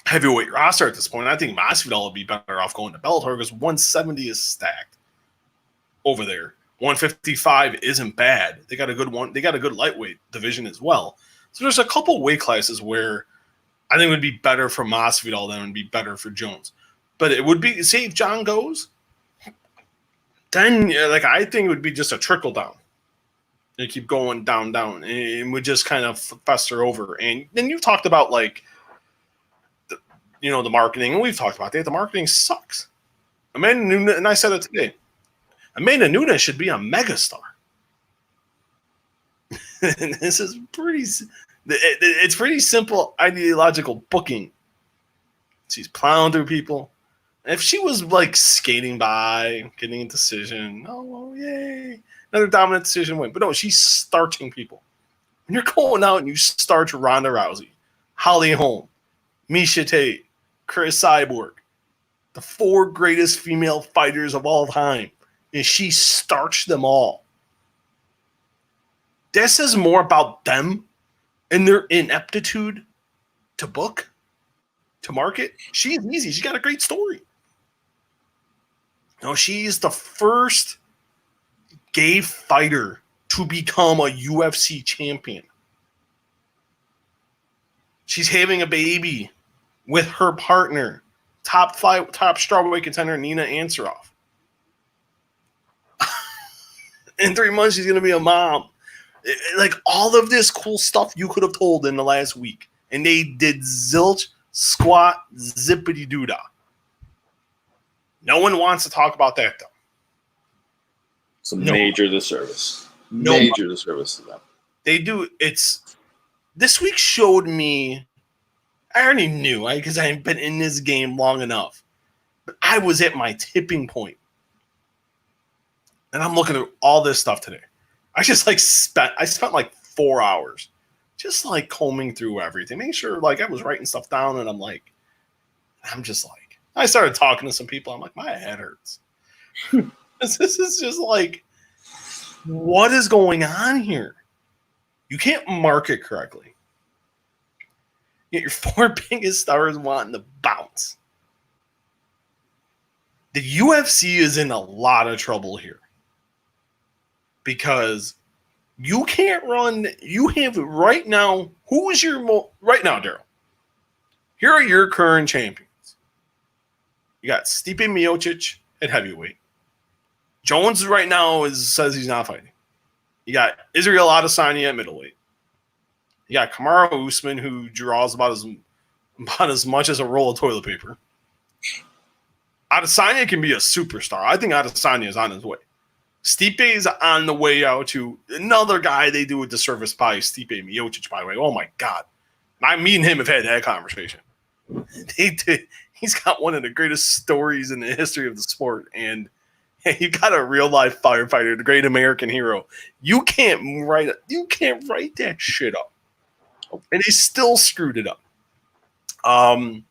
Speaker 1: heavyweight roster at this point. I think Masvidal would be better off going to Bellator because 170 is stacked over there. 155 isn't bad. They got a good one. They got a good lightweight division as well. So there's a couple weight classes where I think it would be better for Masvidal than it would be better for Jones. But it would be, say if John goes, then like I think it would be just a trickle down. They keep going down, and it would just kind of fester over. And then you talked about like, the marketing, and we've talked about that. The marketing sucks. Amanda Nunes, and I said it today. Amanda Nunes should be a megastar. And this is it's pretty simple ideological booking. She's plowing through people. If she was like skating by, getting a decision, oh yay, another dominant decision win. But no, she's starching people. When you're going out and you starch Ronda Rousey, Holly Holm, Miesha Tate, Chris Cyborg, the 4 greatest female fighters of all time, and she starched them all. That says more about them and their ineptitude to book, to market. She's easy. She got a great story. She's the first gay fighter to become a UFC champion. She's having a baby with her partner, top strawweight contender Nina Ansaroff. In 3 months, she's going to be a mom. Like all of this cool stuff you could have told in the last week, and they did zilch, squat, zippity doodah. No one wants to talk about that though.
Speaker 2: It's a major disservice. Major disservice to them.
Speaker 1: They do. This week showed me. I already knew, because I hadn't been in this game long enough. But I was at my tipping point. And I'm looking at all this stuff today. I just spent like 4 hours just like combing through everything, making sure like I was writing stuff down, and I started talking to some people. I'm like, my head hurts. This is just like, what is going on here? You can't market correctly. Yet your 4 biggest stars wanting to bounce. The UFC is in a lot of trouble here. Because you can't run. You have right now. Who is your right now, Daryl? Here are your current champions. You got Stipe Miocic at heavyweight. Jones right now says he's not fighting. You got Israel Adesanya at middleweight. You got Kamaru Usman, who draws about as much as a roll of toilet paper. Adesanya can be a superstar. I think Adesanya is on his way. Stipe is on the way out to another guy they do a disservice by, Stipe Miocic, by the way. Oh, my God. Me and him have had that conversation. He's got one of the greatest stories in the history of the sport, and you got a real-life firefighter, the great American hero. You can't write that shit up. And he still screwed it up. Kamaru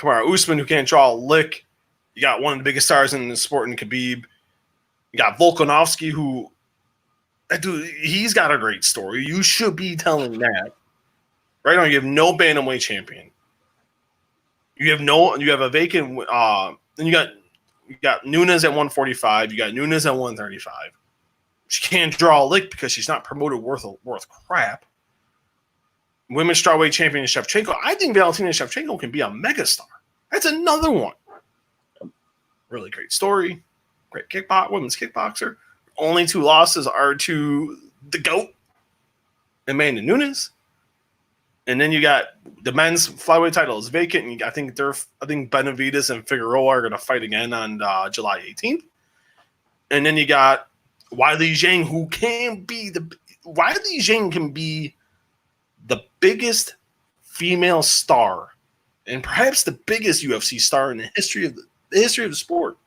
Speaker 1: Usman, who can't draw a lick. You got one of the biggest stars in the sport in Khabib. You got Volkanovski, who, dude, he's got a great story. You should be telling that. Right now, you have no bantamweight champion. You have a vacant. Then you got Nunes at 145. You got Nunes at 135. She can't draw a lick because she's not promoted worth crap. Women's strawweight champion Shevchenko. I think Valentina Shevchenko can be a megastar. That's another one. Really great story. Great women's kickboxer. Only 2 losses are to the GOAT, Amanda Nunes. And then you got the men's flyweight title is vacant. And I think Benavidez and Figueroa are going to fight again on July 18th. And then you got Weili Zhang, who can be the biggest female star and perhaps the biggest UFC star in the history of the sport.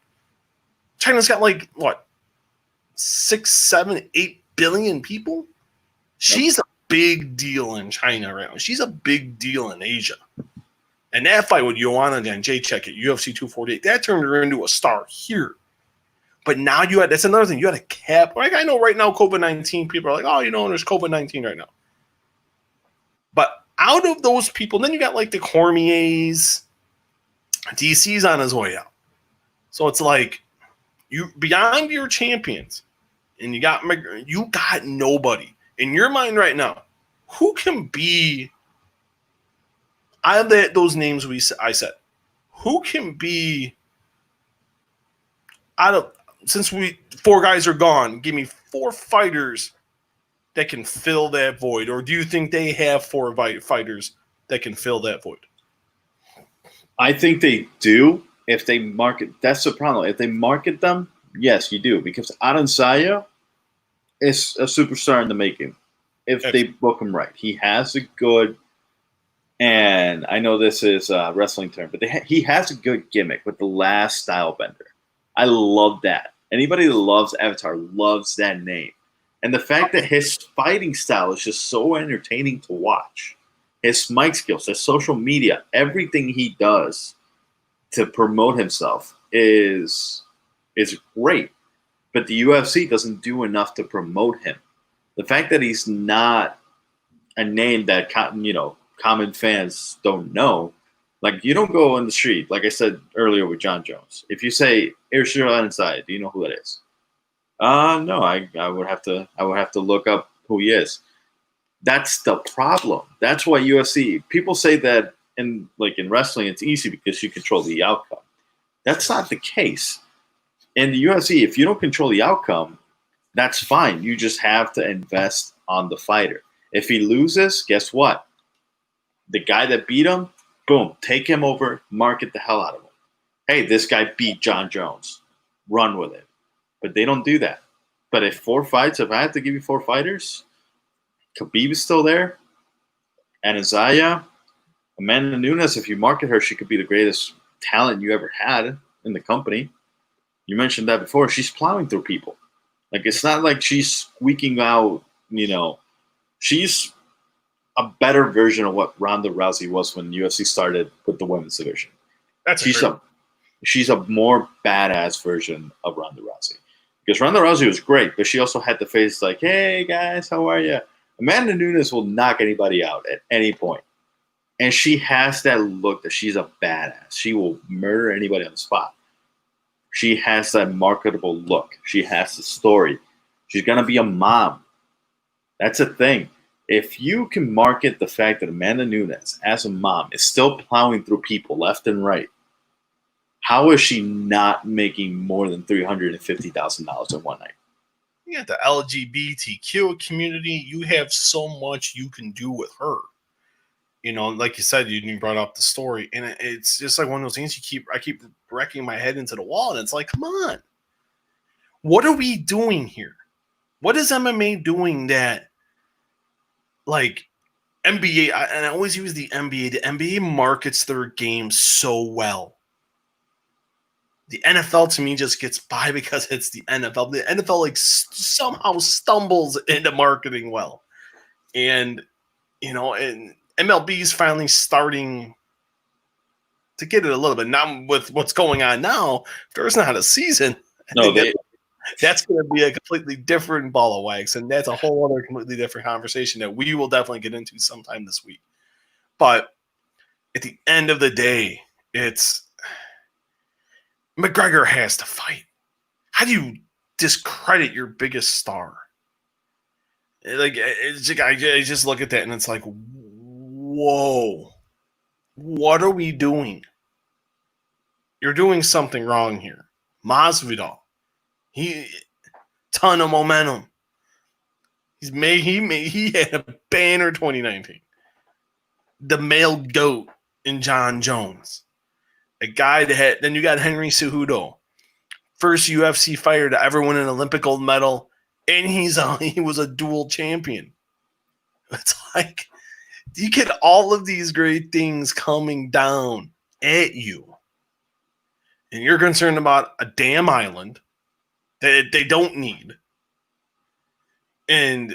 Speaker 1: China's got 6, 7, 8 billion people. She's a big deal in China right now. She's a big deal in Asia. And that fight with Joanna and Jacek at UFC 248, that turned her into a star here. But now that's another thing. You had a cap. Like I know right now, COVID-19, people are like, oh, there's COVID-19 right now. But out of those people, then you got like the Cormiers, DC's on his way out. So it's like you beyond your champions, and you got nobody in your mind right now. Who can be out of those names I said? Who can be out of since four guys are gone? Give me four fighters that can fill that void, or do you think they have four fighters that can fill that void?
Speaker 2: I think they do if they market. That's the problem. If they market them, yes, you do, because Adesanya is a superstar in the making. If they book him right, he has a good, and I know this is a wrestling term, but he has a good gimmick with the last style bender. I love that. Anybody that loves Avatar loves that name. And the fact that his fighting style is just so entertaining to watch. His mic skills, his social media, everything he does to promote himself is great. But the UFC doesn't do enough to promote him. The fact that he's not a name that common fans don't know, like you don't go on the street, like I said earlier with John Jones. If you say Charlotte inside, do you know who that is? No, I would have to look up who he is. That's the problem. That's why UFC people say that in wrestling it's easy because you control the outcome. That's not the case. In the UFC, if you don't control the outcome, that's fine. You just have to invest on the fighter. If he loses, guess what? The guy that beat him, boom, take him over, market the hell out of him. Hey, this guy beat John Jones. Run with it. But they don't do that. But if I have to give you four fighters, Khabib is still there. And Isaiah, Amanda Nunes, if you market her, she could be the greatest talent you ever had in the company. You mentioned that before. She's plowing through people. It's not like she's squeaking out, She's a better version of what Ronda Rousey was when UFC started with the women's division. She's a more badass version of Ronda Rousey. Because Ronda Rousey was great, but she also had the face like, hey, guys, how are you? Amanda Nunes will knock anybody out at any point. And she has that look that she's a badass. She will murder anybody on the spot. She has that marketable look. She has the story. She's going to be a mom. That's a thing. If you can market the fact that Amanda Nunes, as a mom, is still plowing through people left and right, how is she not making more than $350,000 in one night?
Speaker 1: You got the LGBTQ community. You have so much you can do with her. Like you said, you brought up the story, and it's just like one of those things I keep wrecking my head into the wall, and it's like, come on. What are we doing here? What is MMA doing that, NBA, and I always use the NBA markets their game so well. The NFL to me just gets by because it's the NFL. The NFL somehow stumbles into marketing well. And, and MLB is finally starting to get it a little bit. Now with what's going on now, if there's not a season, that's going to be a completely different ball of wax. And that's a whole other completely different conversation that we will definitely get into sometime this week. But at the end of the day, it's McGregor has to fight. How do you discredit your biggest star? I just look at that and it's like, whoa, what are we doing? You're doing something wrong here. Masvidal, ton of momentum. He had a banner 2019. The male GOAT in John Jones. A guy then you got Henry Cejudo, first UFC fighter to ever win an Olympic gold medal, and he was a dual champion. It's like you get all of these great things coming down at you, and you're concerned about a damn island that they don't need. And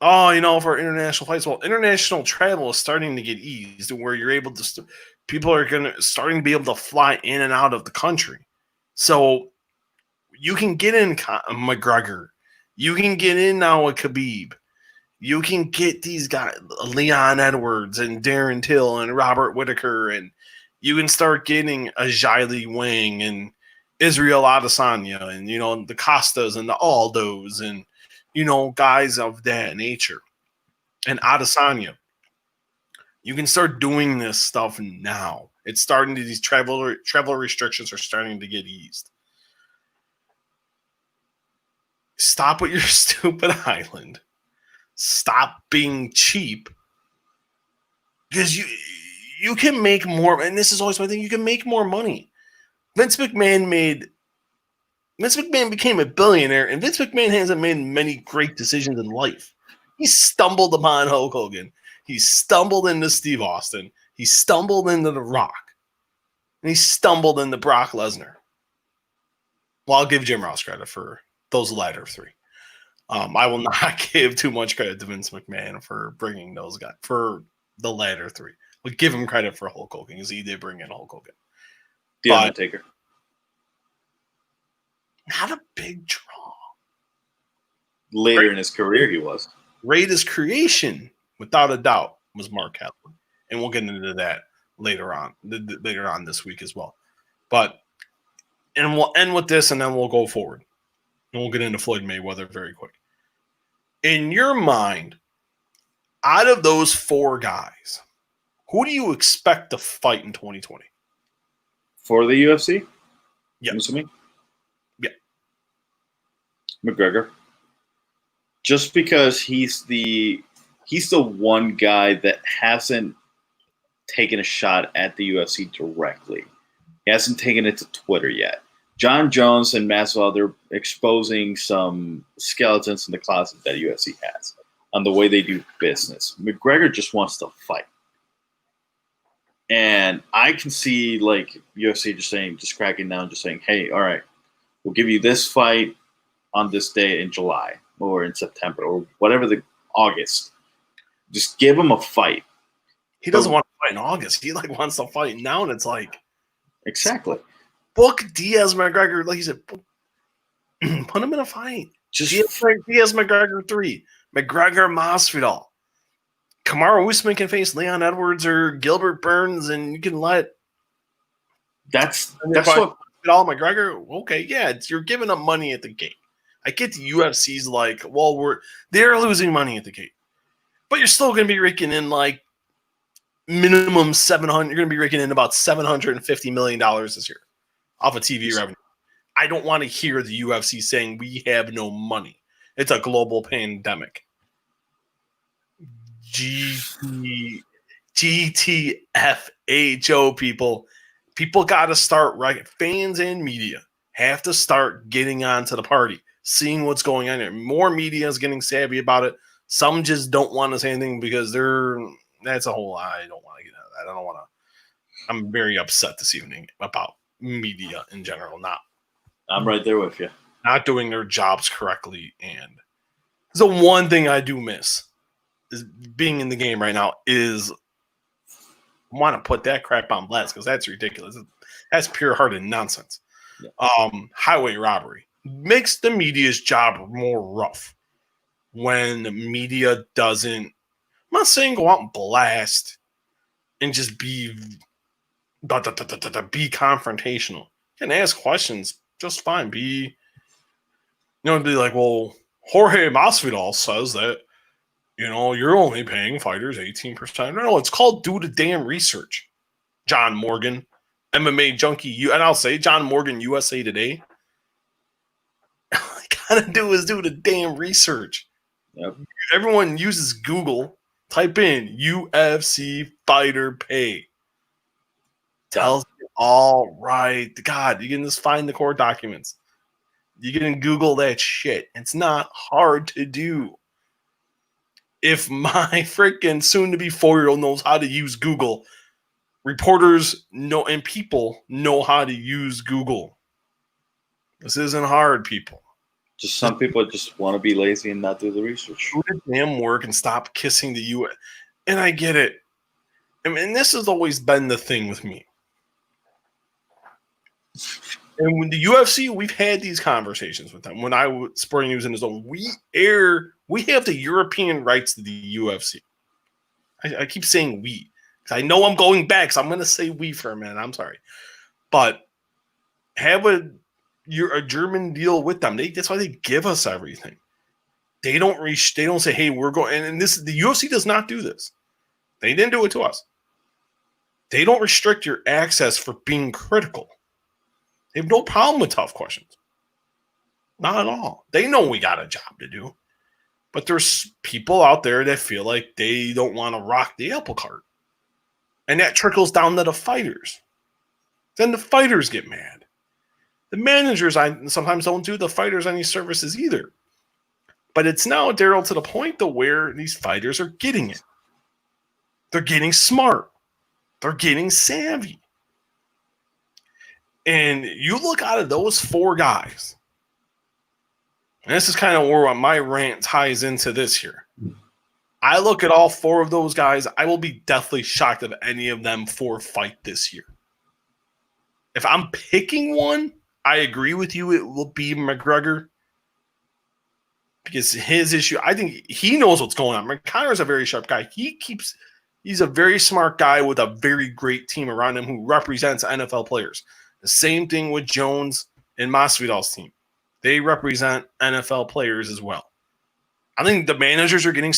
Speaker 1: oh, for international flights. Well, international travel is starting to get eased, where you're able to. People are starting to be able to fly in and out of the country, so you can get in McGregor, you can get in now with Khabib, you can get these guys, Leon Edwards and Darren Till and Robert Whitaker, and you can start getting a Xilei Wang and Israel Adesanya and the Costas and the Aldos and guys of that nature. And Adesanya, you can start doing this stuff now. It's starting to, these travel restrictions are starting to get eased. Stop with your stupid island. Stop being cheap. Because you can make more, and this is always my thing, you can make more money. Vince McMahon became a billionaire, and Vince McMahon hasn't made many great decisions in life. He stumbled upon Hulk Hogan. He stumbled into Steve Austin. He stumbled into The Rock. And he stumbled into Brock Lesnar. Well, I'll give Jim Ross credit for those latter three. I will not give too much credit to Vince McMahon for bringing those guys, for the latter three. We'll give him credit for Hulk Hogan, because he did bring in Hulk Hogan.
Speaker 2: The Undertaker.
Speaker 1: Not a big draw.
Speaker 2: Later in his career, he was.
Speaker 1: Greatest creation, without a doubt, was Mark Henry. And we'll get into that later on this week as well. And we'll end with this, and then we'll go forward. And we'll get into Floyd Mayweather very quick. In your mind, out of those four guys, who do you expect to fight in 2020?
Speaker 2: For the UFC?
Speaker 1: Yeah.
Speaker 2: I'm assuming?
Speaker 1: Yeah.
Speaker 2: McGregor. Just because he's the one guy that hasn't taken a shot at the UFC directly. He hasn't taken it to Twitter yet. John Jones and Masvidal, they're exposing some skeletons in the closet that UFC has on the way they do business. McGregor just wants to fight. And I can see like UFC just cracking down, just saying, hey, all right, we'll give you this fight on this day in July or in September or whatever August. Just give him a fight.
Speaker 1: He doesn't want to fight in August. He wants to fight now, and it's like
Speaker 2: exactly.
Speaker 1: Book Diaz McGregor, like you said, put him in a fight. Just Diaz McGregor 3, McGregor Masvidal. Kamaru Usman can face Leon Edwards or Gilbert Burns, and you can let
Speaker 2: that's what
Speaker 1: McGregor. Okay, yeah, you're giving up money at the gate. I get the UFC's like, well, they're losing money at the gate, but you're still going to be raking in like minimum 700. You're going to be raking in about $750 million this year off of TV revenue. I don't want to hear the UFC saying we have no money. It's a global pandemic. GTFHO, people got to start right. Fans and media have to start getting onto the party, seeing what's going on here. More media is getting savvy about it. Some just don't want to say anything because that's a whole. I don't want to get into that. I don't want to. I'm very upset this evening about media in general.
Speaker 2: I'm right there with you.
Speaker 1: Not doing their jobs correctly, and the one thing I do miss is being in the game right now is want to put that crap on blast because that's ridiculous. That's pure-hearted nonsense. Yeah. Highway robbery makes the media's job more rough when the media doesn't. I'm not saying go out and blast and just be confrontational. You can ask questions just fine. Be like, well, Jorge Masvidal says that. You're only paying fighters 18%. No, it's called do the damn research. John Morgan, MMA junkie, and I'll say John Morgan, USA Today. All you gotta do is do the damn research.
Speaker 2: Yep.
Speaker 1: Everyone uses Google. Type in UFC fighter pay. Tells you all right. God, you can just find the court documents. You can Google that shit. It's not hard to do. If my freaking soon-to-be 4-year-old knows how to use Google, reporters know and people know how to use Google. This isn't hard, people.
Speaker 2: Just some people just want to be lazy and not do the research.
Speaker 1: Do the damn work and stop kissing the U.S. And I get it. I mean, this has always been the thing with me. And when the UFC, we've had these conversations with them. When I was Sporting News in the Zone, we have the European rights to the UFC. I keep saying we. I know I'm going back, so I'm going to say we for a minute. I'm sorry. But have a German deal with them. That's why they give us everything. They don't say, hey, we're going. And the UFC does not do this. They didn't do it to us. They don't restrict your access for being critical. They have no problem with tough questions. Not at all. They know we got a job to do. But there's people out there that feel like they don't want to rock the apple cart. And that trickles down to the fighters. Then the fighters get mad. The managers sometimes don't do the fighters any services either. But it's now, Daryl, to the point to where these fighters are getting it. They're getting smart. They're getting savvy. And you look out of those four guys, and this is kind of where my rant ties into this here. I look at all four of those guys, I will be deathly shocked if any of them four fight this year. If I'm picking one, I agree with you, it will be McGregor. Because his issue, I think he knows what's going on. Conor's a very sharp guy. He's a very smart guy with a very great team around him who represents NFL players. The same thing with Jones and Masvidal's team. They represent NFL players as well. I think those managers are getting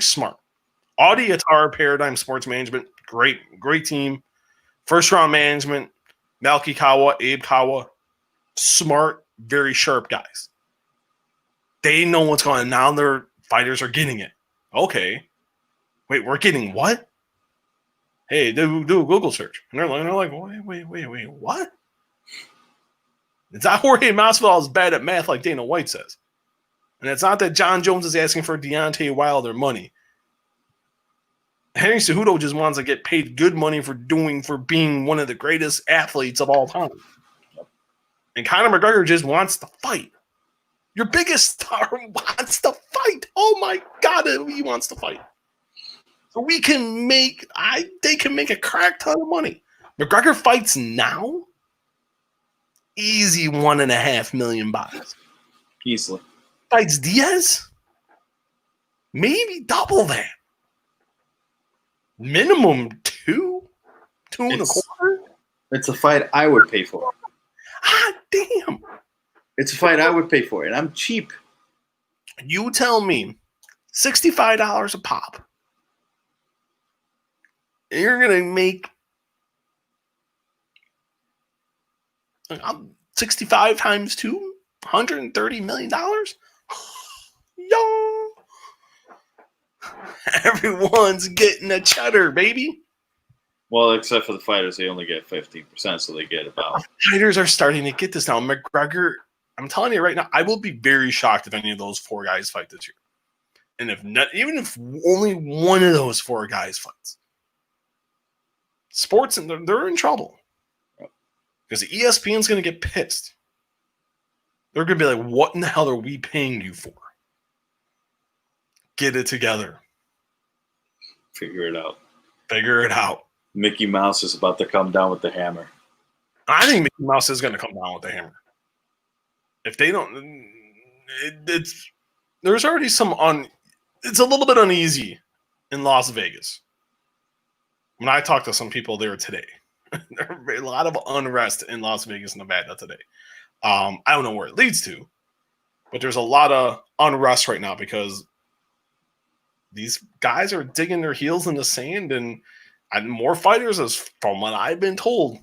Speaker 1: smart. Audi Atara Paradigm Sports Management, great team. First round management, Malky Kawa, Abe Kawa, smart, very sharp guys. They know what's going on. Now their fighters are getting it. Okay. Wait, we're getting what? Hey, do a Google search. And they're like, wait, what? It's not Jorge Masvidal is bad at math like Dana White says. And it's not that John Jones is asking for Deontay Wilder money. Henry Cejudo just wants to get paid good money for being one of the greatest athletes of all time. And Conor McGregor just wants to fight. Your biggest star wants to fight. Oh my God, he wants to fight. So they can make a crack ton of money. McGregor fights now. Easy $1.5 million.
Speaker 2: Easily.
Speaker 1: Fights Diaz. Maybe double that. Minimum two and a quarter.
Speaker 2: It's a fight I would pay for.
Speaker 1: Ah, damn.
Speaker 2: It's a fight I would pay for, and I'm cheap.
Speaker 1: You tell me, $65 a pop. You're gonna make 65 times 2, $130 million. Yo, everyone's getting a cheddar, baby.
Speaker 2: Well, except for the fighters, they only get 15%, so they get about.
Speaker 1: Fighters are starting to get this now. McGregor, I'm telling you right now, I will be very shocked if any of those four guys fight this year. And if not, even if only one of those four guys fights, sports, and they're in trouble. Because ESPN's going to get pissed. They're going to be like, what in the hell are we paying you for? Get it together.
Speaker 2: Figure it out.
Speaker 1: Figure it out.
Speaker 2: Mickey Mouse is about to come down with the hammer.
Speaker 1: I think Mickey Mouse is going to come down with the hammer. If they don't, there's already it's a little bit uneasy in Las Vegas. When I talked to some people there today, there are a lot of unrest in Las Vegas, Nevada today. I don't know where it leads to, but there's a lot of unrest right now because these guys are digging their heels in the sand, and more fighters, as from what I've been told, a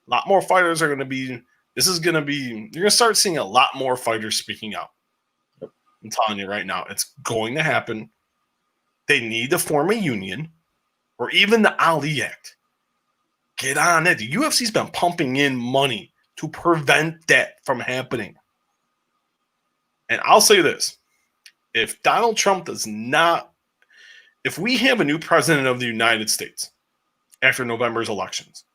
Speaker 1: lot more fighters are going to be. You're going to start seeing a lot more fighters speaking out. I'm telling you right now, it's going to happen. They need to form a union, or even the Ali Act. Get on it. The UFC's been pumping in money to prevent that from happening. And I'll say this. If Donald Trump if we have a new president of the United States after November's elections,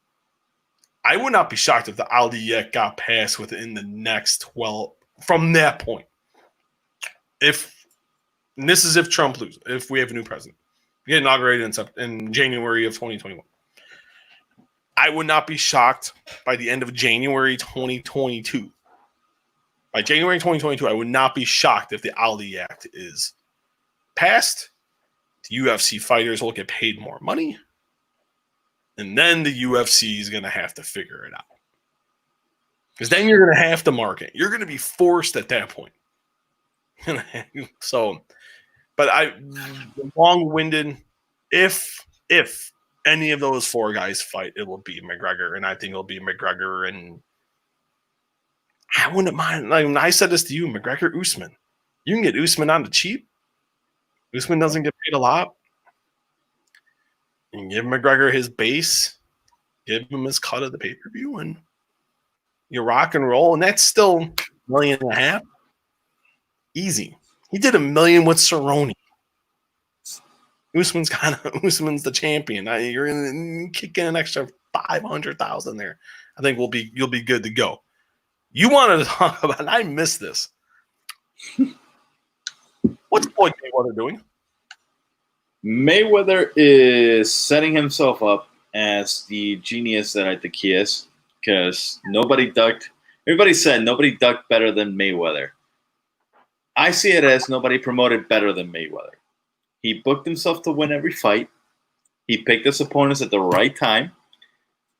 Speaker 1: I would not be shocked if the Ali Act got passed within the next from that point. And this is if Trump loses, if we have a new president, get inaugurated in January of 2021. I would not be shocked by the end of January 2022. By January 2022, I would not be shocked if the Ali Act is passed. The UFC fighters will get paid more money. And then the UFC is going to have to figure it out. Because then you're going to have to market. You're going to be forced at that point. So, but long-winded, if any of those four guys fight, it will be McGregor. And I think it'll be McGregor. And I wouldn't mind. Like when I said this to you, McGregor, Usman. You can get Usman on the cheap. Usman doesn't get paid a lot. You can give McGregor his base, give him his cut of the pay-per-view, and you rock and roll. And that's still $1.5 million. Easy. He did $1 million with Cerrone. Usman's the champion. You're going to kick in an extra $500,000 there. I think you'll be good to go. You wanted to talk about, and I missed this. What's Floyd Mayweather doing?
Speaker 2: Mayweather is setting himself up as the genius that I think he is, because everybody said nobody ducked better than Mayweather. I see it as nobody promoted better than Mayweather. He booked himself to win every fight. He picked his opponents at the right time.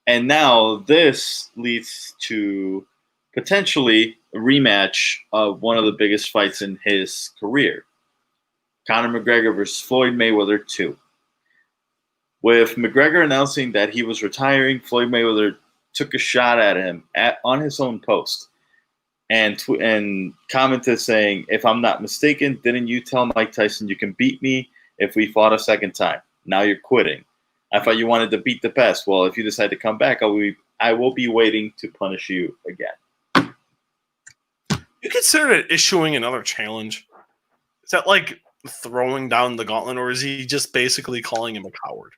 Speaker 2: And now this leads to potentially a rematch of one of the biggest fights in his career. Conor McGregor versus Floyd Mayweather 2. With McGregor announcing that he was retiring, Floyd Mayweather took a shot at him on his own post and commented saying, "If I'm not mistaken, didn't you tell Mike Tyson you can beat me if we fought a second time? Now you're quitting. I thought you wanted to beat the best. Well, if you decide to come back, I will be waiting to punish you again."
Speaker 1: You consider it issuing another challenge? Is that like throwing down the gauntlet, or is he just basically calling him a coward?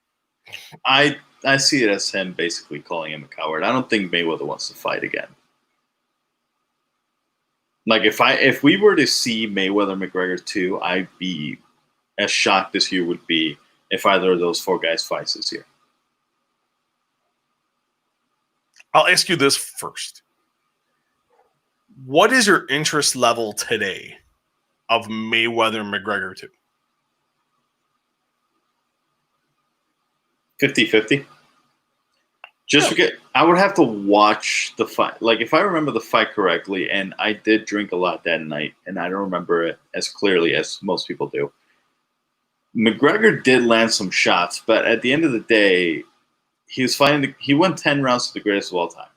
Speaker 2: I see it as him basically calling him a coward. I don't think Mayweather wants to fight again. Like if we were to see Mayweather McGregor 2, I'd be as shocked as you would be if either of those four guys fights this year.
Speaker 1: I'll ask you this first. What is your interest level today of Mayweather McGregor 2?
Speaker 2: 50-50. Just because I would have to watch the fight. Like, if I remember the fight correctly, and I did drink a lot that night, and I don't remember it as clearly as most people do, McGregor did land some shots, but at the end of the day, he won 10 rounds to the greatest of all time.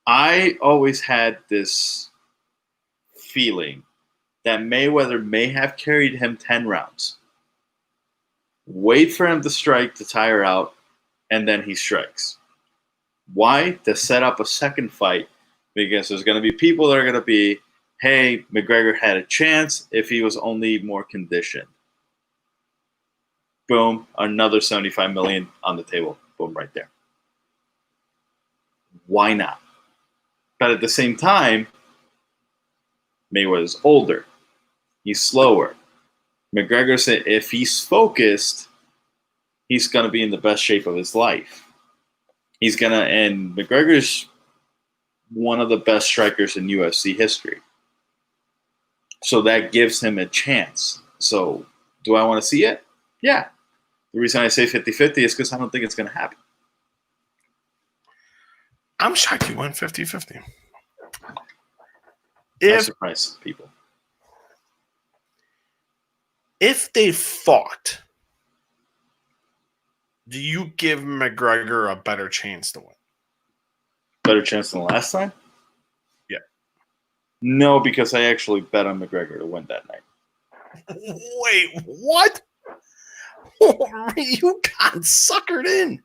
Speaker 2: I always had this feeling that Mayweather may have carried him 10 rounds. Wait for him to strike to tire out, and then he strikes. Why? To set up a second fight, because there's going to be people that are going to be, hey, McGregor had a chance if he was only more conditioned. Boom, another $75 million on the table. Boom, right there. Why not? But at the same time, Mayweather's older. He's slower. McGregor said if he's focused, he's going to be in the best shape of his life. And McGregor's one of the best strikers in UFC history. So that gives him a chance. So do I want to see it? Yeah. The reason I say 50-50 is because I don't think it's going to happen.
Speaker 1: I'm shocked you went 50-50.
Speaker 2: I surprise people.
Speaker 1: If they fought, do you give McGregor a better chance to win?
Speaker 2: Better chance than the last time?
Speaker 1: Yeah.
Speaker 2: No, because I actually bet on McGregor to win that night.
Speaker 1: Wait, what? You got suckered in.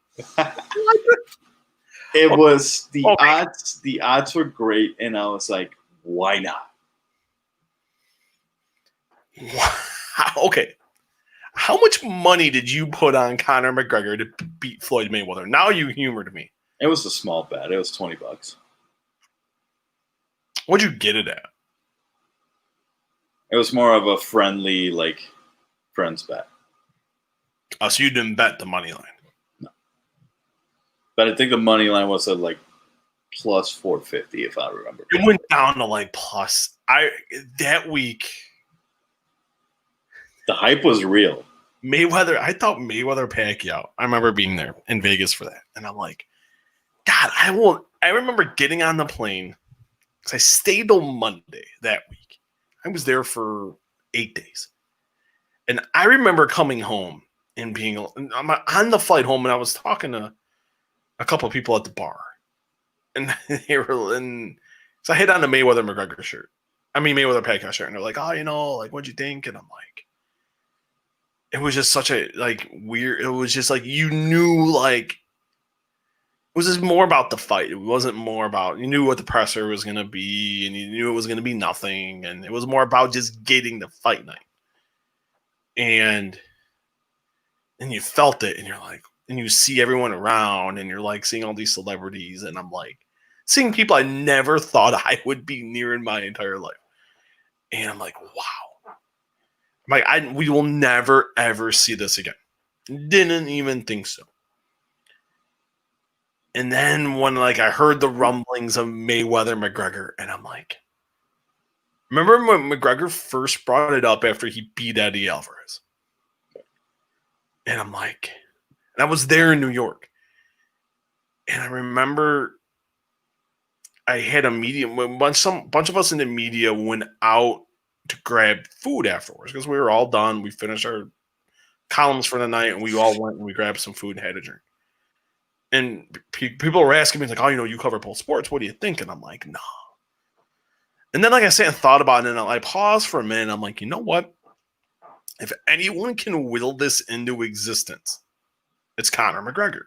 Speaker 2: It was the odds. The odds were great, and I was like, "Why not?"
Speaker 1: Wow. Okay. How much money did you put on Conor McGregor to beat Floyd Mayweather? Now you humored me.
Speaker 2: It was a small bet. It was $20.
Speaker 1: What'd you get it at?
Speaker 2: It was more of a friendly, like, friends bet.
Speaker 1: Oh, so you didn't bet the money line.
Speaker 2: But I think the money line was at like plus 450, if I remember.
Speaker 1: It went down to like plus. That week.
Speaker 2: The hype was real.
Speaker 1: Mayweather, I thought Mayweather Pacquiao. I remember being there in Vegas for that. And I'm like, God, I remember getting on the plane because I stayed till Monday that week. I was there for 8 days. And I remember coming home and I'm on the flight home, and I was talking to a couple of people at the bar. And they were so I had on the Mayweather McGregor shirt. Mayweather Pacquiao shirt. And they're like, oh, like, what'd you think? And I'm like, it was just such a, like, weird, it was just like, you knew, like, it was just more about the fight. It wasn't more about, you knew what the presser was going to be, and you knew it was going to be nothing. And it was more about just getting the fight night. And you felt it, and you're like, and you see everyone around, and you're like seeing all these celebrities, and I'm like seeing people I never thought I would be near in my entire life. And I'm like, wow. I'm like, we will never, ever see this again. Didn't even think so. And then when, like, I heard the rumblings of Mayweather McGregor, and I'm like, remember when McGregor first brought it up after he beat Eddie Alvarez? And I'm like, and I was there in New York. And I remember I had a media, bunch of us in the media went out to grab food afterwards because we were all done. We finished our columns for the night, and we all went and we grabbed some food and had a drink. And people were asking me, like, oh, you cover both sports. What do you think? And I'm like, no. And then, like, I sat and thought about it, and I paused for a minute. And I'm like, you know what? If anyone can will this into existence, it's Conor McGregor.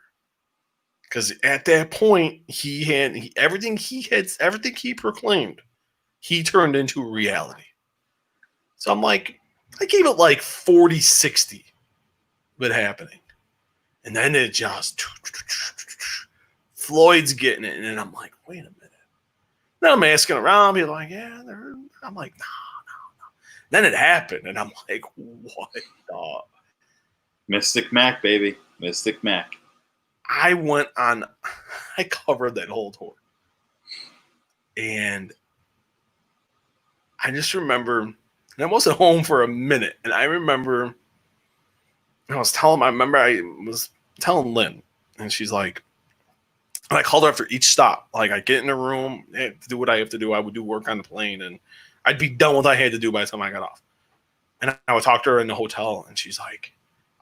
Speaker 1: Because at that point, everything he proclaimed, he turned into reality. So I'm like, I gave it like 40-60 of it happening. And then it just, Floyd's getting it. And then I'm like, wait a minute. Then I'm asking around, people like, yeah, I'm like, no. Then it happened. And I'm like, what the?
Speaker 2: Mystic Mac, baby. Mystic Mac.
Speaker 1: I covered that whole tour. And I just remember, and I wasn't home for a minute. And I remember, I was telling Lynn, and she's like, and I called her after each stop. Like, I get in the room, do what I have to do. I would do work on the plane, and I'd be done with what I had to do by the time I got off. And I would talk to her in the hotel, and she's like,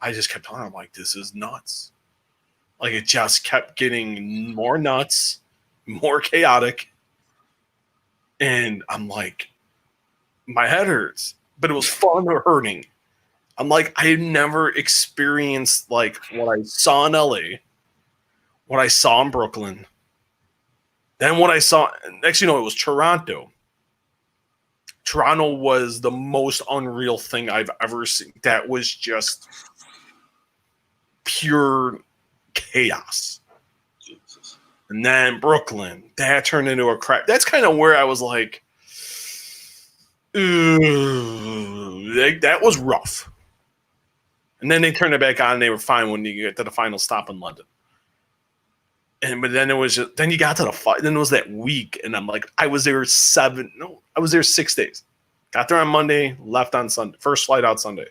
Speaker 1: I just kept telling her, I'm like, this is nuts. Like, it just kept getting more nuts, more chaotic. And I'm like, my head hurts, but it was fun or hurting. I'm like, I had never experienced, like, what I saw in LA, what I saw in Brooklyn, then what I saw, next, it was Toronto. Toronto was the most unreal thing I've ever seen. That was just pure chaos. Jesus. And then Brooklyn, that turned into a crap. That's kind of where I was like, ooh, that was rough. And then they turned it back on, and they were fine when you get to the final stop in London. But then it was then you got to the fight. Then it was that week, and I'm like, I was there 6 days. Got there on Monday, left on Sunday. First flight out Sunday.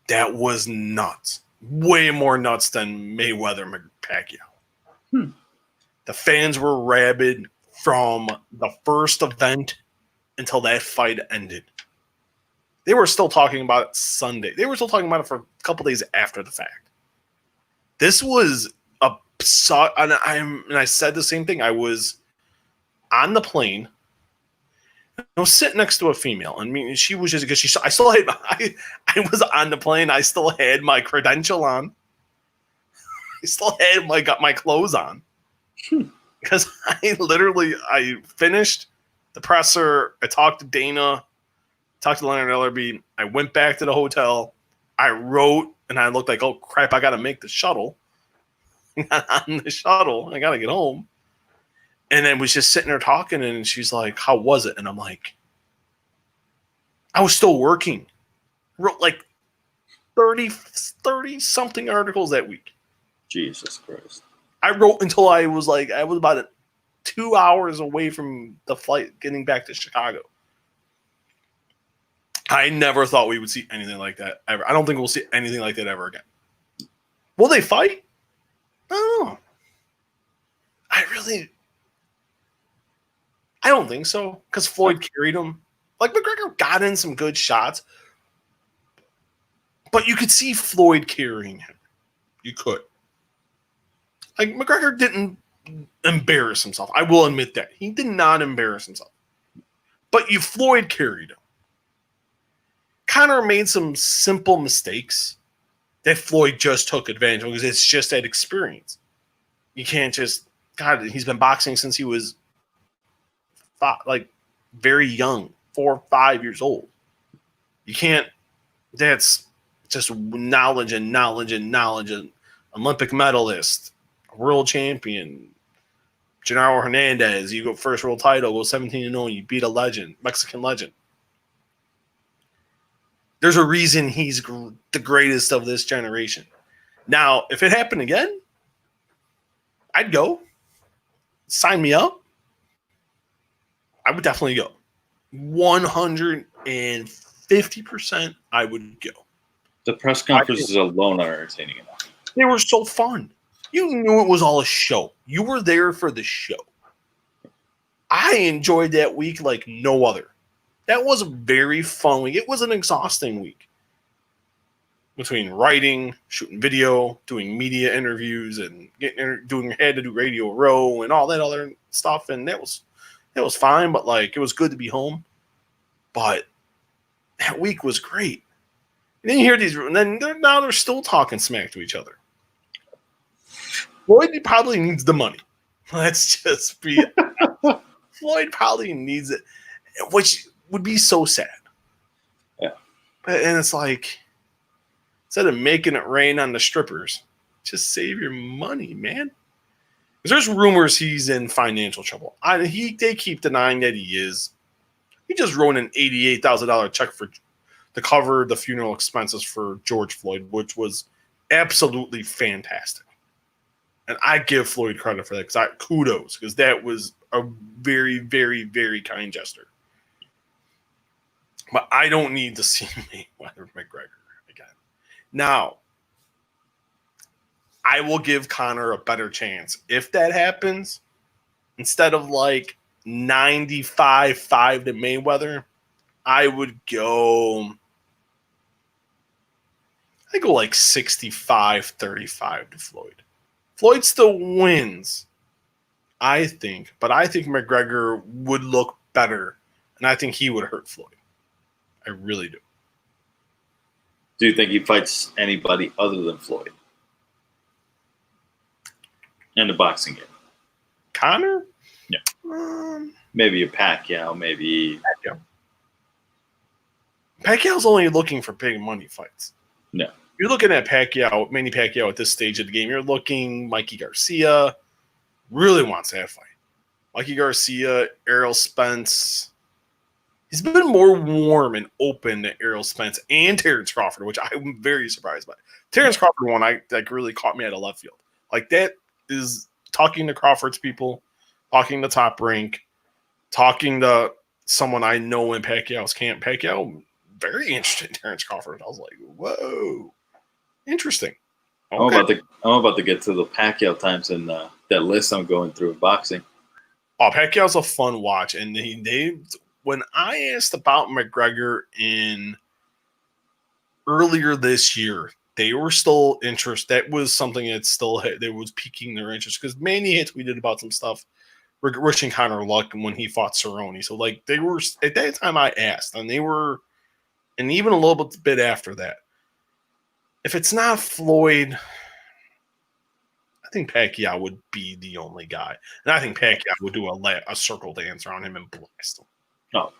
Speaker 1: That was nuts. Way more nuts than Mayweather Pacquiao. The fans were rabid from the first event until that fight ended. They were still talking about it Sunday. They were still talking about it for a couple days after the fact. This was and I said the same thing. I was on the plane. I was sitting next to a female. I mean, she was just because I still had I was on the plane. I still had my credential on. I still had got my clothes on because I finished the presser. I talked to Dana, talked to Leonard Ellerby. I went back to the hotel. I wrote, and I looked like, oh crap, I got to make the shuttle. On the shuttle, I got to get home. And then was just sitting there talking, and she's like, "How was it?" And I'm like, "I was still working." Wrote like 30 something articles that week.
Speaker 2: Jesus Christ.
Speaker 1: I wrote until I was about 2 hours away from the flight getting back to Chicago. I never thought we would see anything like that ever. I don't think we'll see anything like that ever again. Will they fight? I don't know. I don't think so, because Floyd carried him. Like, McGregor got in some good shots, but you could see Floyd carrying him. You could. Like, McGregor didn't embarrass himself. I will admit that. He did not embarrass himself. But Floyd carried him. Conor made some simple mistakes that Floyd just took advantage of, because it's just that experience. You can't just... God, he's been boxing since he was very young, 4 or 5 years old. You can't... That's just knowledge and knowledge and knowledge. And Olympic medalist, world champion, Genaro Hernandez, you go first world title, go 17-0, you beat a legend, Mexican legend. There's a reason he's the greatest of this generation. Now, if it happened again, I'd go. Sign me up. I would definitely go. 150% I would go.
Speaker 2: The press conferences alone are entertaining enough.
Speaker 1: They were so fun. You knew it was all a show. You were there for the show. I enjoyed that week like no other. That was a very fun week. It was an exhausting week. Between writing, shooting video, doing media interviews, and had to do Radio Row and all that other stuff, and it was fine. But like, it was good to be home. But that week was great. And then you hear these, and then they're still talking smack to each other. Floyd probably needs the money. Let's just be. Floyd probably needs it, which would be so sad.
Speaker 2: Yeah.
Speaker 1: And it's like, instead of making it rain on the strippers, just save your money, man. Because there's rumors he's in financial trouble. They keep denying that he is. He just wrote an $88,000 check to cover the funeral expenses for George Floyd, which was absolutely fantastic. And I give Floyd credit for that, because that was a very, very, very kind gesture. But I don't need to see Mayweather McGregor again. Now, I will give Conor a better chance. If that happens, instead of like 95-5 to Mayweather, I would go... I go like 65-35 to Floyd. Floyd still wins, I think, but I think McGregor would look better, and I think he would hurt Floyd. I really do.
Speaker 2: Do you think he fights anybody other than Floyd in the boxing game?
Speaker 1: Conor?
Speaker 2: Yeah. Maybe a Pacquiao, maybe...
Speaker 1: Pacquiao's only looking for big money fights.
Speaker 2: No.
Speaker 1: You're looking at Manny Pacquiao at this stage of the game. You're looking Mikey Garcia really wants that fight. Mikey Garcia, Errol Spence. He's been more warm and open to Errol Spence and Terrence Crawford, which I'm very surprised by. Terrence Crawford one, really caught me at a left field. Like, that is talking to Crawford's people, talking to Top Rank, talking to someone I know in Pacquiao's camp. Pacquiao, very interested in Terrence Crawford. I was like, whoa. Interesting. Okay.
Speaker 2: I'm about to get to the Pacquiao times in that list I'm going through in boxing.
Speaker 1: Oh, Pacquiao's a fun watch, and they when I asked about McGregor earlier this year, they were still interested. That was something that was piquing their interest, because Manny had tweeted about some stuff wishing Conor luck when he fought Cerrone. So like, they were at that time I asked, and they were, and even a little bit after that. If it's not Floyd, I think Pacquiao would be the only guy. And I think Pacquiao would do a circle dance around him and blast him.
Speaker 2: No.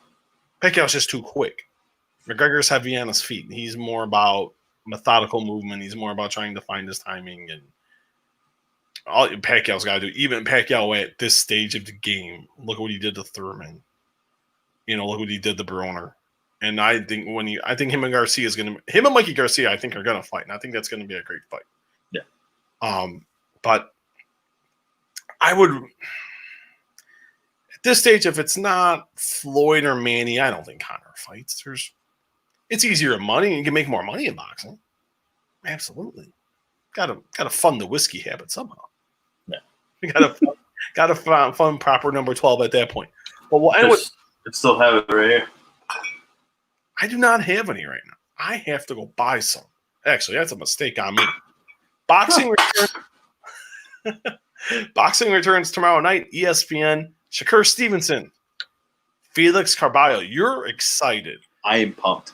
Speaker 1: Pacquiao's just too quick. McGregor's heavy on his feet. He's more about methodical movement. He's more about trying to find his timing. And all Pacquiao's got to do. Even Pacquiao at this stage of the game, look at what he did to Thurman. Look what he did to Broner. And I think I think him and Garcia is going to, him and Mikey Garcia, I think are going to fight, and I think that's going to be a great fight.
Speaker 2: Yeah.
Speaker 1: But I would, at this stage, if it's not Floyd or Manny, I don't think Conor fights. It's easier money. You can make more money in boxing. Absolutely. Got to fund the whiskey habit somehow.
Speaker 2: Yeah.
Speaker 1: Got to fund proper number 12 at that point. But we'll end with,
Speaker 2: I still have it right here.
Speaker 1: I do not have any right now. I have to go buy some. Actually, that's a mistake on me. Boxing returns tomorrow night. ESPN. Shakur Stevenson. Felix Carballo. You're excited.
Speaker 2: I am pumped.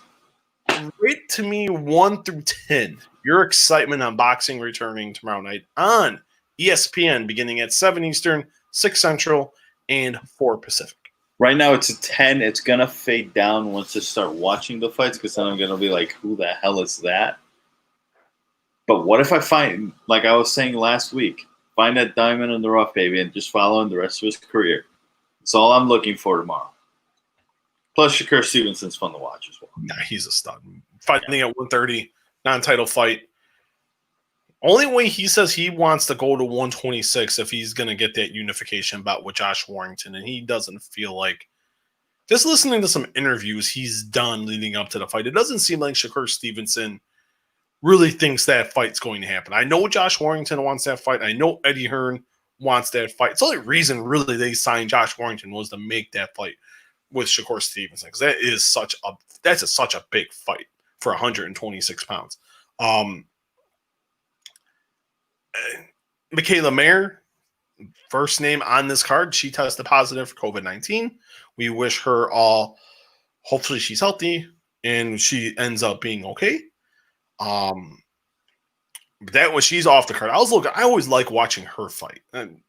Speaker 1: Rate to me 1 through 10. Your excitement on boxing returning tomorrow night on ESPN beginning at 7 Eastern, 6 Central, and 4 Pacific.
Speaker 2: Right now it's a 10. It's going to fade down once I start watching the fights because then I'm going to be like, who the hell is that? But what if I find, like I was saying last week, find that diamond in the rough, baby, and just follow him the rest of his career. That's all I'm looking for tomorrow. Plus, Shakur Stevenson's fun to watch as well.
Speaker 1: Nah, he's a stud. Fighting at 130, non-title fight. Only way he says he wants to go to 126 if he's going to get that unification bout with Josh Warrington, and he doesn't feel like, just listening to some interviews he's done leading up to the fight, it doesn't seem like Shakur Stevenson really thinks that fight's going to happen. I know Josh Warrington wants that fight. I know Eddie Hearn wants that fight. It's the only reason really they signed Josh Warrington was to make that fight with Shakur Stevenson, because that's such a big fight for 126 pounds. Michaela Mayer, first name on this card, she tested positive for COVID-19. We wish her all, hopefully she's healthy and she ends up being okay. She's off the card. I always like watching her fight. And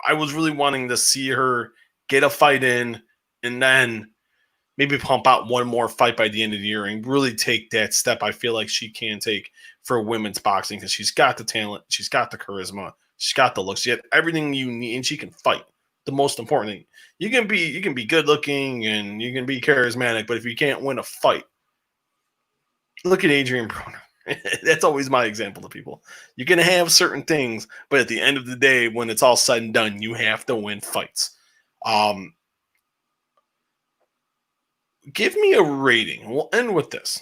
Speaker 1: I was really wanting to see her get a fight in and then maybe pump out one more fight by the end of the year and really take that step I feel like she can take for women's boxing, because she's got the talent, she's got the charisma, she's got the looks, she had everything you need, and she can fight. The most important thing, you can be good looking and you can be charismatic, but if you can't win a fight, look at Adrian Broner. That's always my example to people. You can have certain things, but at the end of the day, when it's all said and done, you have to win fights. Give me a rating. We'll end with this.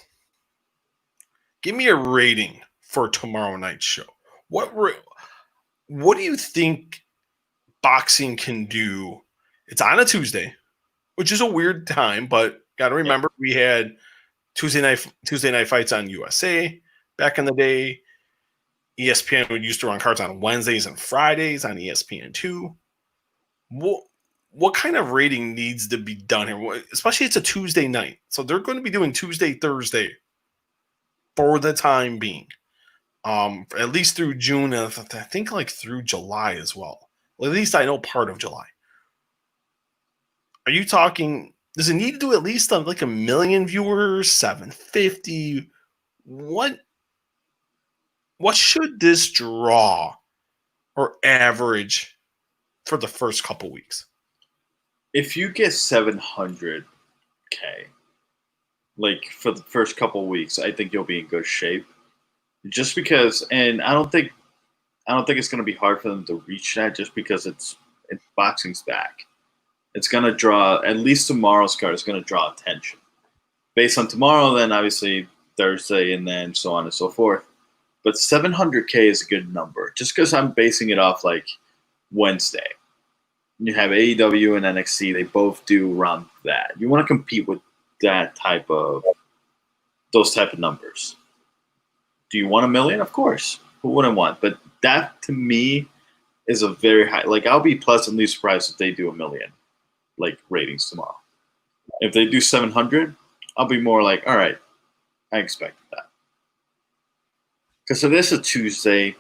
Speaker 1: Give me a rating for tomorrow night's show. What do you think boxing can do? It's on a Tuesday, which is a weird time, but got to remember we had Tuesday night fights on USA back in the day. ESPN would used to run cards on Wednesdays and Fridays on ESPN2. What kind of rating needs to be done here? Especially it's a Tuesday night. So they're going to be doing Tuesday, Thursday for the time being. At least through June, and I think like through July as well. At least I know part of July. Are you talking, does it need to do at least like 1 million viewers, 750? What should this draw or average for the first couple weeks?
Speaker 2: If you get 700K, like for the first couple weeks, I think you'll be in good shape. Just because, and I don't think it's going to be hard for them to reach that, just because it's boxing's back. It's going to draw, at least tomorrow's card is going to draw attention. Based on tomorrow, then obviously Thursday, and then so on and so forth. But 700K is a good number, just because I'm basing it off like Wednesday. You have AEW and NXT; they both do around that. You want to compete with those type of numbers. Do you want 1 million? Of course, who wouldn't want? But that to me is a very high. Like, I'll be pleasantly surprised if they do 1 million, like, ratings tomorrow. If they do 700, I'll be more like, all right, I expected that. Because if this is a Tuesday,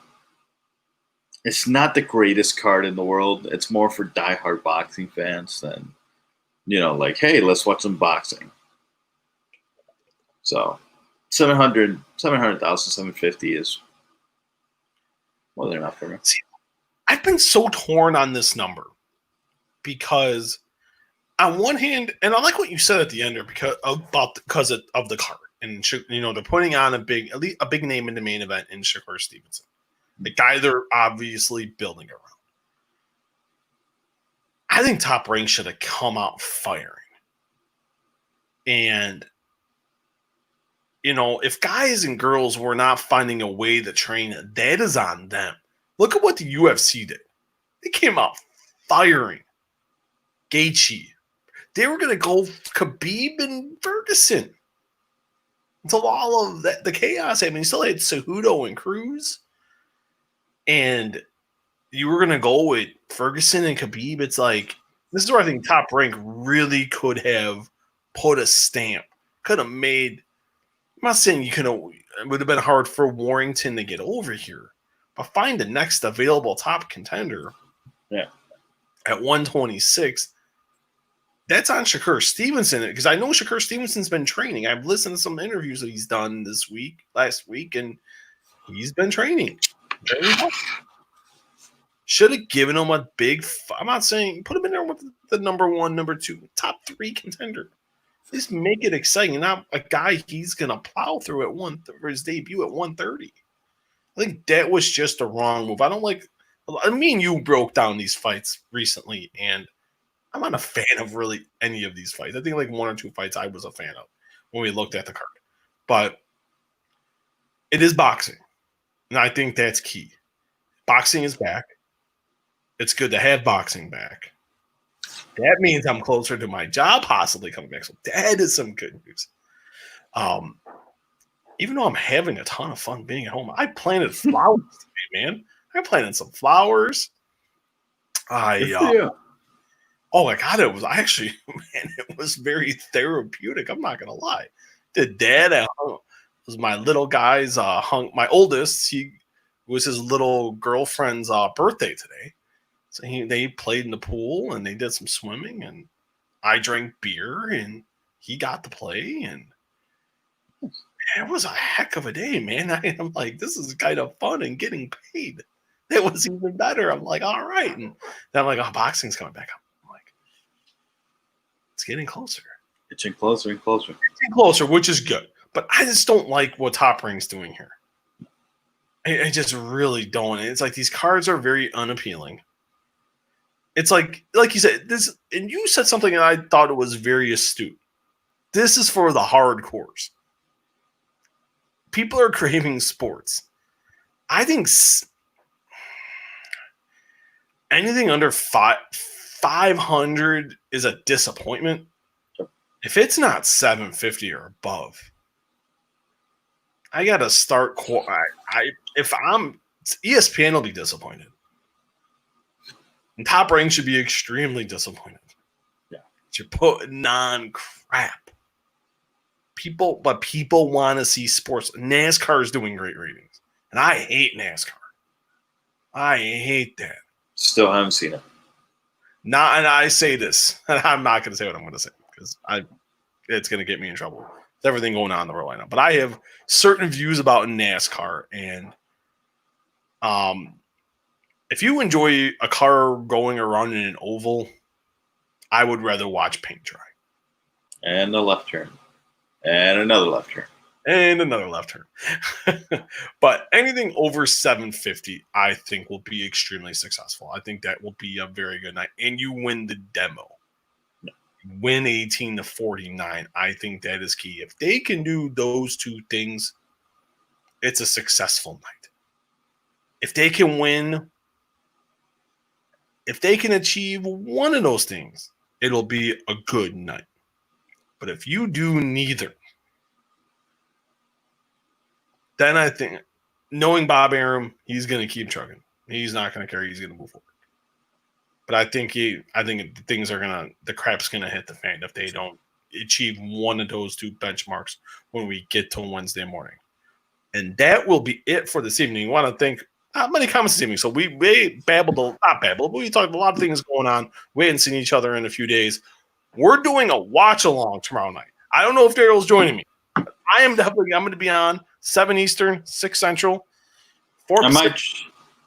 Speaker 2: it's not the greatest card in the world. It's more for diehard boxing fans than, like, hey, let's watch some boxing. So 700,000, 750 is more than enough for me.
Speaker 1: I've been so torn on this number because on one hand, and I like what you said at the end there because of the card, and they're putting on a big name in the main event in Shakur Stevenson, the guy they're obviously building around. I think Top Rank should have come out firing, and if guys and girls were not finding a way to train, that is on them. Look at what the UFC did; they came out firing Gaethje. They were going to go Khabib and Ferguson until all of the chaos happened. You still had Cejudo and Cruz. And you were going to go with Ferguson and Khabib. It's like, this is where I think Top Rank really could have put a stamp. Could have made, I'm not saying it would have been hard for Warrington to get over here. But find the next available top contender at 126. That's on Shakur Stevenson, because I know Shakur Stevenson's been training. I've listened to some interviews that he's done last week, and he's been training. Should have given him a big. I'm not saying put him in there with the number 1, number 2, top 3 contender. At least make it exciting. Not a guy he's gonna plow through for his debut at 130. I think that was just a wrong move. I don't like. I mean, you broke down these fights recently, and I'm not a fan of really any of these fights. I think like 1 or 2 fights I was a fan of when we looked at the card. But it is boxing. And I think that's key. Boxing is back. It's good to have boxing back. That means I'm closer to my job possibly coming back. So that is some good news. Even though I'm having a ton of fun being at home, I planted flowers today, man. I planted some flowers. Oh my God, it was very therapeutic. I'm not going to lie. The dad was my little guy's my oldest. He was his little girlfriend's birthday today. So they played in the pool and they did some swimming, and I drank beer and he got to play, and it was a heck of a day, man. I'm like, this is kind of fun and getting paid. It was even better. I'm like, all right. And then I'm like, oh, boxing's coming back up. It's getting closer.
Speaker 2: It's getting closer and closer.
Speaker 1: It's getting closer, which is good. But I just don't like what Top Rank's doing here. I just really don't. It's like these cards are very unappealing. It's like you said, this, and you said something and I thought it was very astute. This is for the hardcores. People are craving sports. I think anything under 500 is a disappointment. If it's not 750 or above, I gotta start. If I'm ESPN, will be disappointed, and Top Rank should be extremely disappointed.
Speaker 2: Yeah,
Speaker 1: you're putting on crap. People want to see sports. NASCAR is doing great ratings, and I hate NASCAR. I hate that.
Speaker 2: Still haven't seen it.
Speaker 1: And I say this, and I'm not going to say what I'm going to say because it's going to get me in trouble with everything going on in the world right now. But I have certain views about NASCAR, and if you enjoy a car going around in an oval, I would rather watch paint dry.
Speaker 2: And a left turn. And another left turn.
Speaker 1: And another left turn. But anything over 750, I think, will be extremely successful. I think that will be a very good night. And you win the demo. Win 18-49. I think that is key. If they can do those 2 things, it's a successful night. If they can win, if they can achieve one of those things, it'll be a good night. But if you do neither, then I think, knowing Bob Arum, he's going to keep trucking. He's not going to care. He's going to move forward. But I think the crap's going to hit the fan if they don't achieve one of those 2 benchmarks when we get to Wednesday morning. And that will be it for this evening. I want to thank not many comments this evening. So we babbled, but we talked a lot of things going on. We hadn't seen each other in a few days. We're doing a watch along tomorrow night. I don't know if Daryl's joining me. I'm going to be on 7 Eastern, 6 Central, 4 Pacific.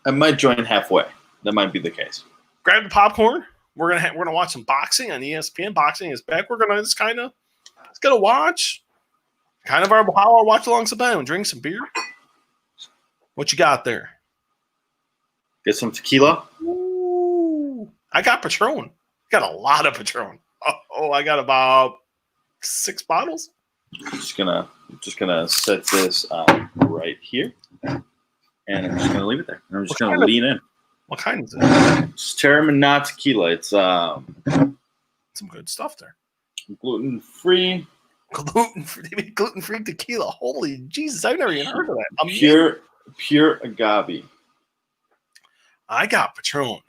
Speaker 2: I might join halfway. that might be the case.
Speaker 1: Grab the popcorn. We're gonna watch some boxing on ESPN. Boxing is back. We're gonna just kind of watch kind of how our watch alongs about and drink some beer. What you got there?
Speaker 2: Get some tequila.
Speaker 1: Ooh, I got Patron. Got a lot of Patron. Oh, I got about 6 bottles.
Speaker 2: Just gonna set this right here, and I'm just gonna leave it there. And I'm just gonna lean in.
Speaker 1: What kind is it?
Speaker 2: It's Terminat tequila. It's
Speaker 1: some good stuff there.
Speaker 2: Gluten free.
Speaker 1: Gluten free tequila. Holy Jesus! I've never even heard of that.
Speaker 2: Pure agave.
Speaker 1: I got Patron.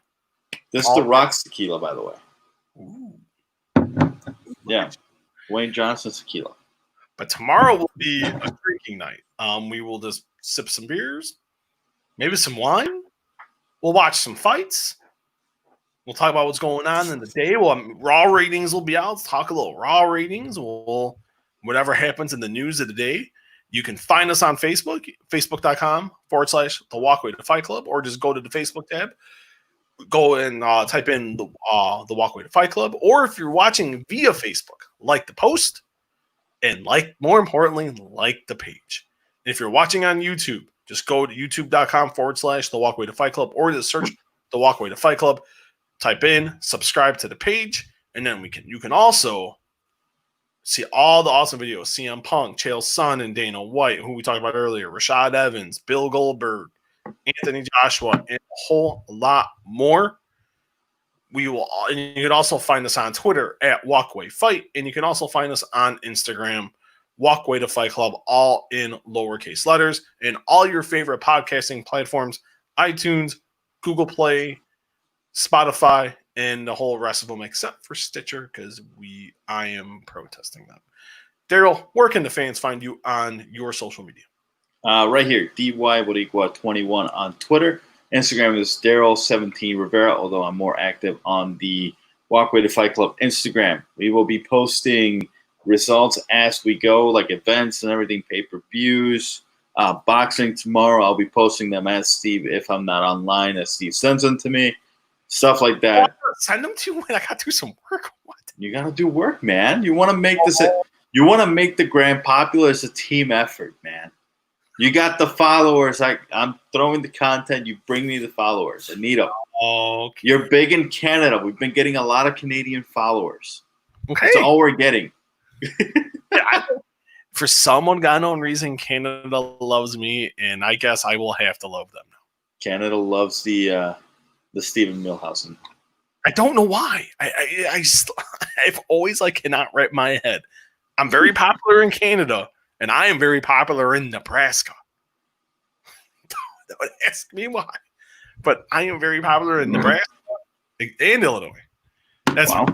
Speaker 2: This is the Rock's tequila, by the way.
Speaker 1: Ooh.
Speaker 2: Yeah, Wayne Johnson's tequila.
Speaker 1: But tomorrow will be a drinking night. We will just sip some beers, maybe some wine. We'll watch some fights. We'll talk about what's going on in the day. Raw ratings will be out. Let's talk a little Raw ratings. Whatever happens in the news of the day. You can find us on Facebook, facebook.com/The Walkway to Fight Club, or just go to the Facebook tab. Go and type in the Walkway to Fight Club. Or if you're watching via Facebook, like the post, and more importantly, like the page. And if you're watching on YouTube, just go to youtube.com/The Walkway to Fight Club, or just search The Walkway to Fight Club. Type in, subscribe to the page, and then you can also see all the awesome videos. CM Punk, Chael Sonnen, and Dana White, who we talked about earlier, Rashad Evans, Bill Goldberg, Anthony Joshua, and a whole lot more. And you can also find us on Twitter at Walkway Fight, and you can also find us on Instagram, Walkway to Fight Club, all in lowercase letters, and all your favorite podcasting platforms, iTunes, Google Play, Spotify, and the whole rest of them, except for Stitcher, because I am protesting them. Daryl, where can the fans find you on your social media?
Speaker 2: Right here, DY21 on Twitter. Instagram is Daryl17 Rivera, although I'm more active on the Walkway to Fight Club Instagram. We will be posting results as we go, like events and everything, pay-per-views, boxing tomorrow. I'll be posting them as Steve, if I'm not online, as Steve sends them to me. Stuff like that.
Speaker 1: Send them to when I got to do some work. What?
Speaker 2: You got to do work, man. You want to make this. You want to make the Grand Popular as a team effort, man. You got the followers. I'm throwing the content. You bring me the followers. I need them.
Speaker 1: Okay.
Speaker 2: You're big in Canada. We've been getting a lot of Canadian followers.
Speaker 1: Okay.
Speaker 2: That's all we're getting.
Speaker 1: For some unknown reason, Canada loves me, and I guess I will have to love them now.
Speaker 2: Canada loves the Stephen Milhausen.
Speaker 1: I don't know why. I've always cannot wrap my head. I'm very popular in Canada, and I am very popular in Nebraska. Don't ask me why, but I am very popular in Nebraska and Illinois.
Speaker 2: Wow.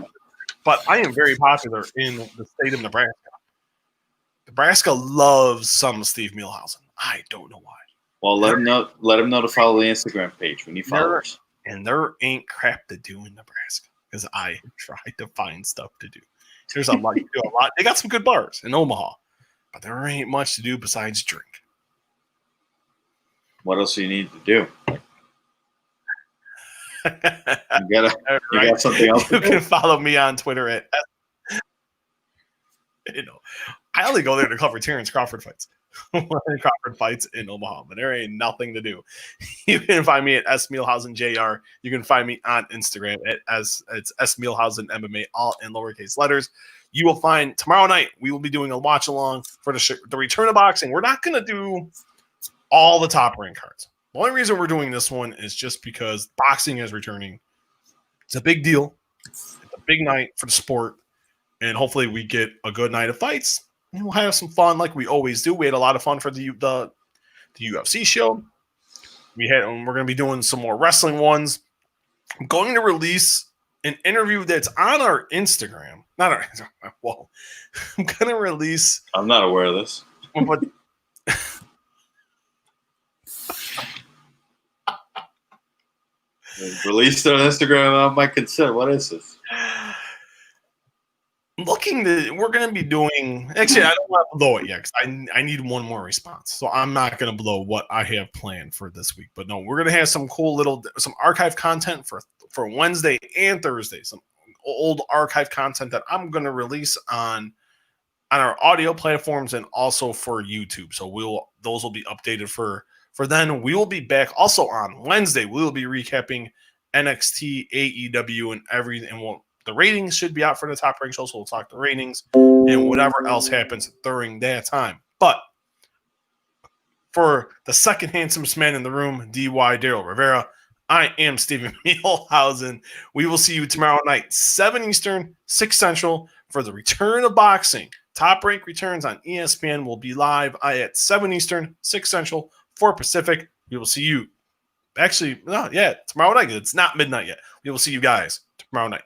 Speaker 1: But I am very popular in the state of Nebraska. Nebraska loves some Steve Milhausen. I don't know why.
Speaker 2: Well, let him know. Let him know to follow the Instagram page when he follows.
Speaker 1: And there ain't crap to do in Nebraska because I tried to find stuff to do. There's a lot to do. They got some good bars in Omaha, but there ain't much to do besides drink.
Speaker 2: What else do you need to do? You got something else to do?
Speaker 1: You can follow me on Twitter at I only go there to cover Terrence Crawford fights. Crawford fights in Omaha, but there ain't nothing to do. You can find me at S Milhausen JR. You can find me on Instagram at it's S Milhausen MMA, all in lowercase letters. You will find tomorrow night we will be doing a watch along for the return of boxing. We're not going to do all the top rank cards. The only reason we're doing this one is just because boxing is returning. It's a big deal. It's a big night for the sport, and hopefully we get a good night of fights. And we'll have some fun like we always do. We had a lot of fun for the UFC show. We're going to be doing some more wrestling ones. I'm going to release an interview that's on our Instagram. Not our Instagram. Well, I'm going to release.
Speaker 2: I'm not aware of this.
Speaker 1: But
Speaker 2: released on Instagram without my consent. What is this?
Speaker 1: We're going to be doing. Actually, I don't want to blow it yet because I need one more response. So I'm not going to blow what I have planned for this week. But no, we're going to have some cool some archive content for Wednesday and Thursday. Some old archive content that I'm going to release on our audio platforms and also for YouTube. So those will be updated for then. We will be back also on Wednesday. We will be recapping NXT, AEW, and everything. And the ratings should be out for the Top Rank show, so we'll talk the ratings and whatever else happens during that time. But for the second handsomest man in the room, DY Daryl Rivera, I am Stephen Mielhausen. We will see you tomorrow night, 7 Eastern, 6 Central, for the return of boxing. Top Rank returns on ESPN. Will be live at 7 Eastern, 6 Central, 4 Pacific. We will see you. Actually, no, yeah, tomorrow night. It's not midnight yet. We will see you guys tomorrow night.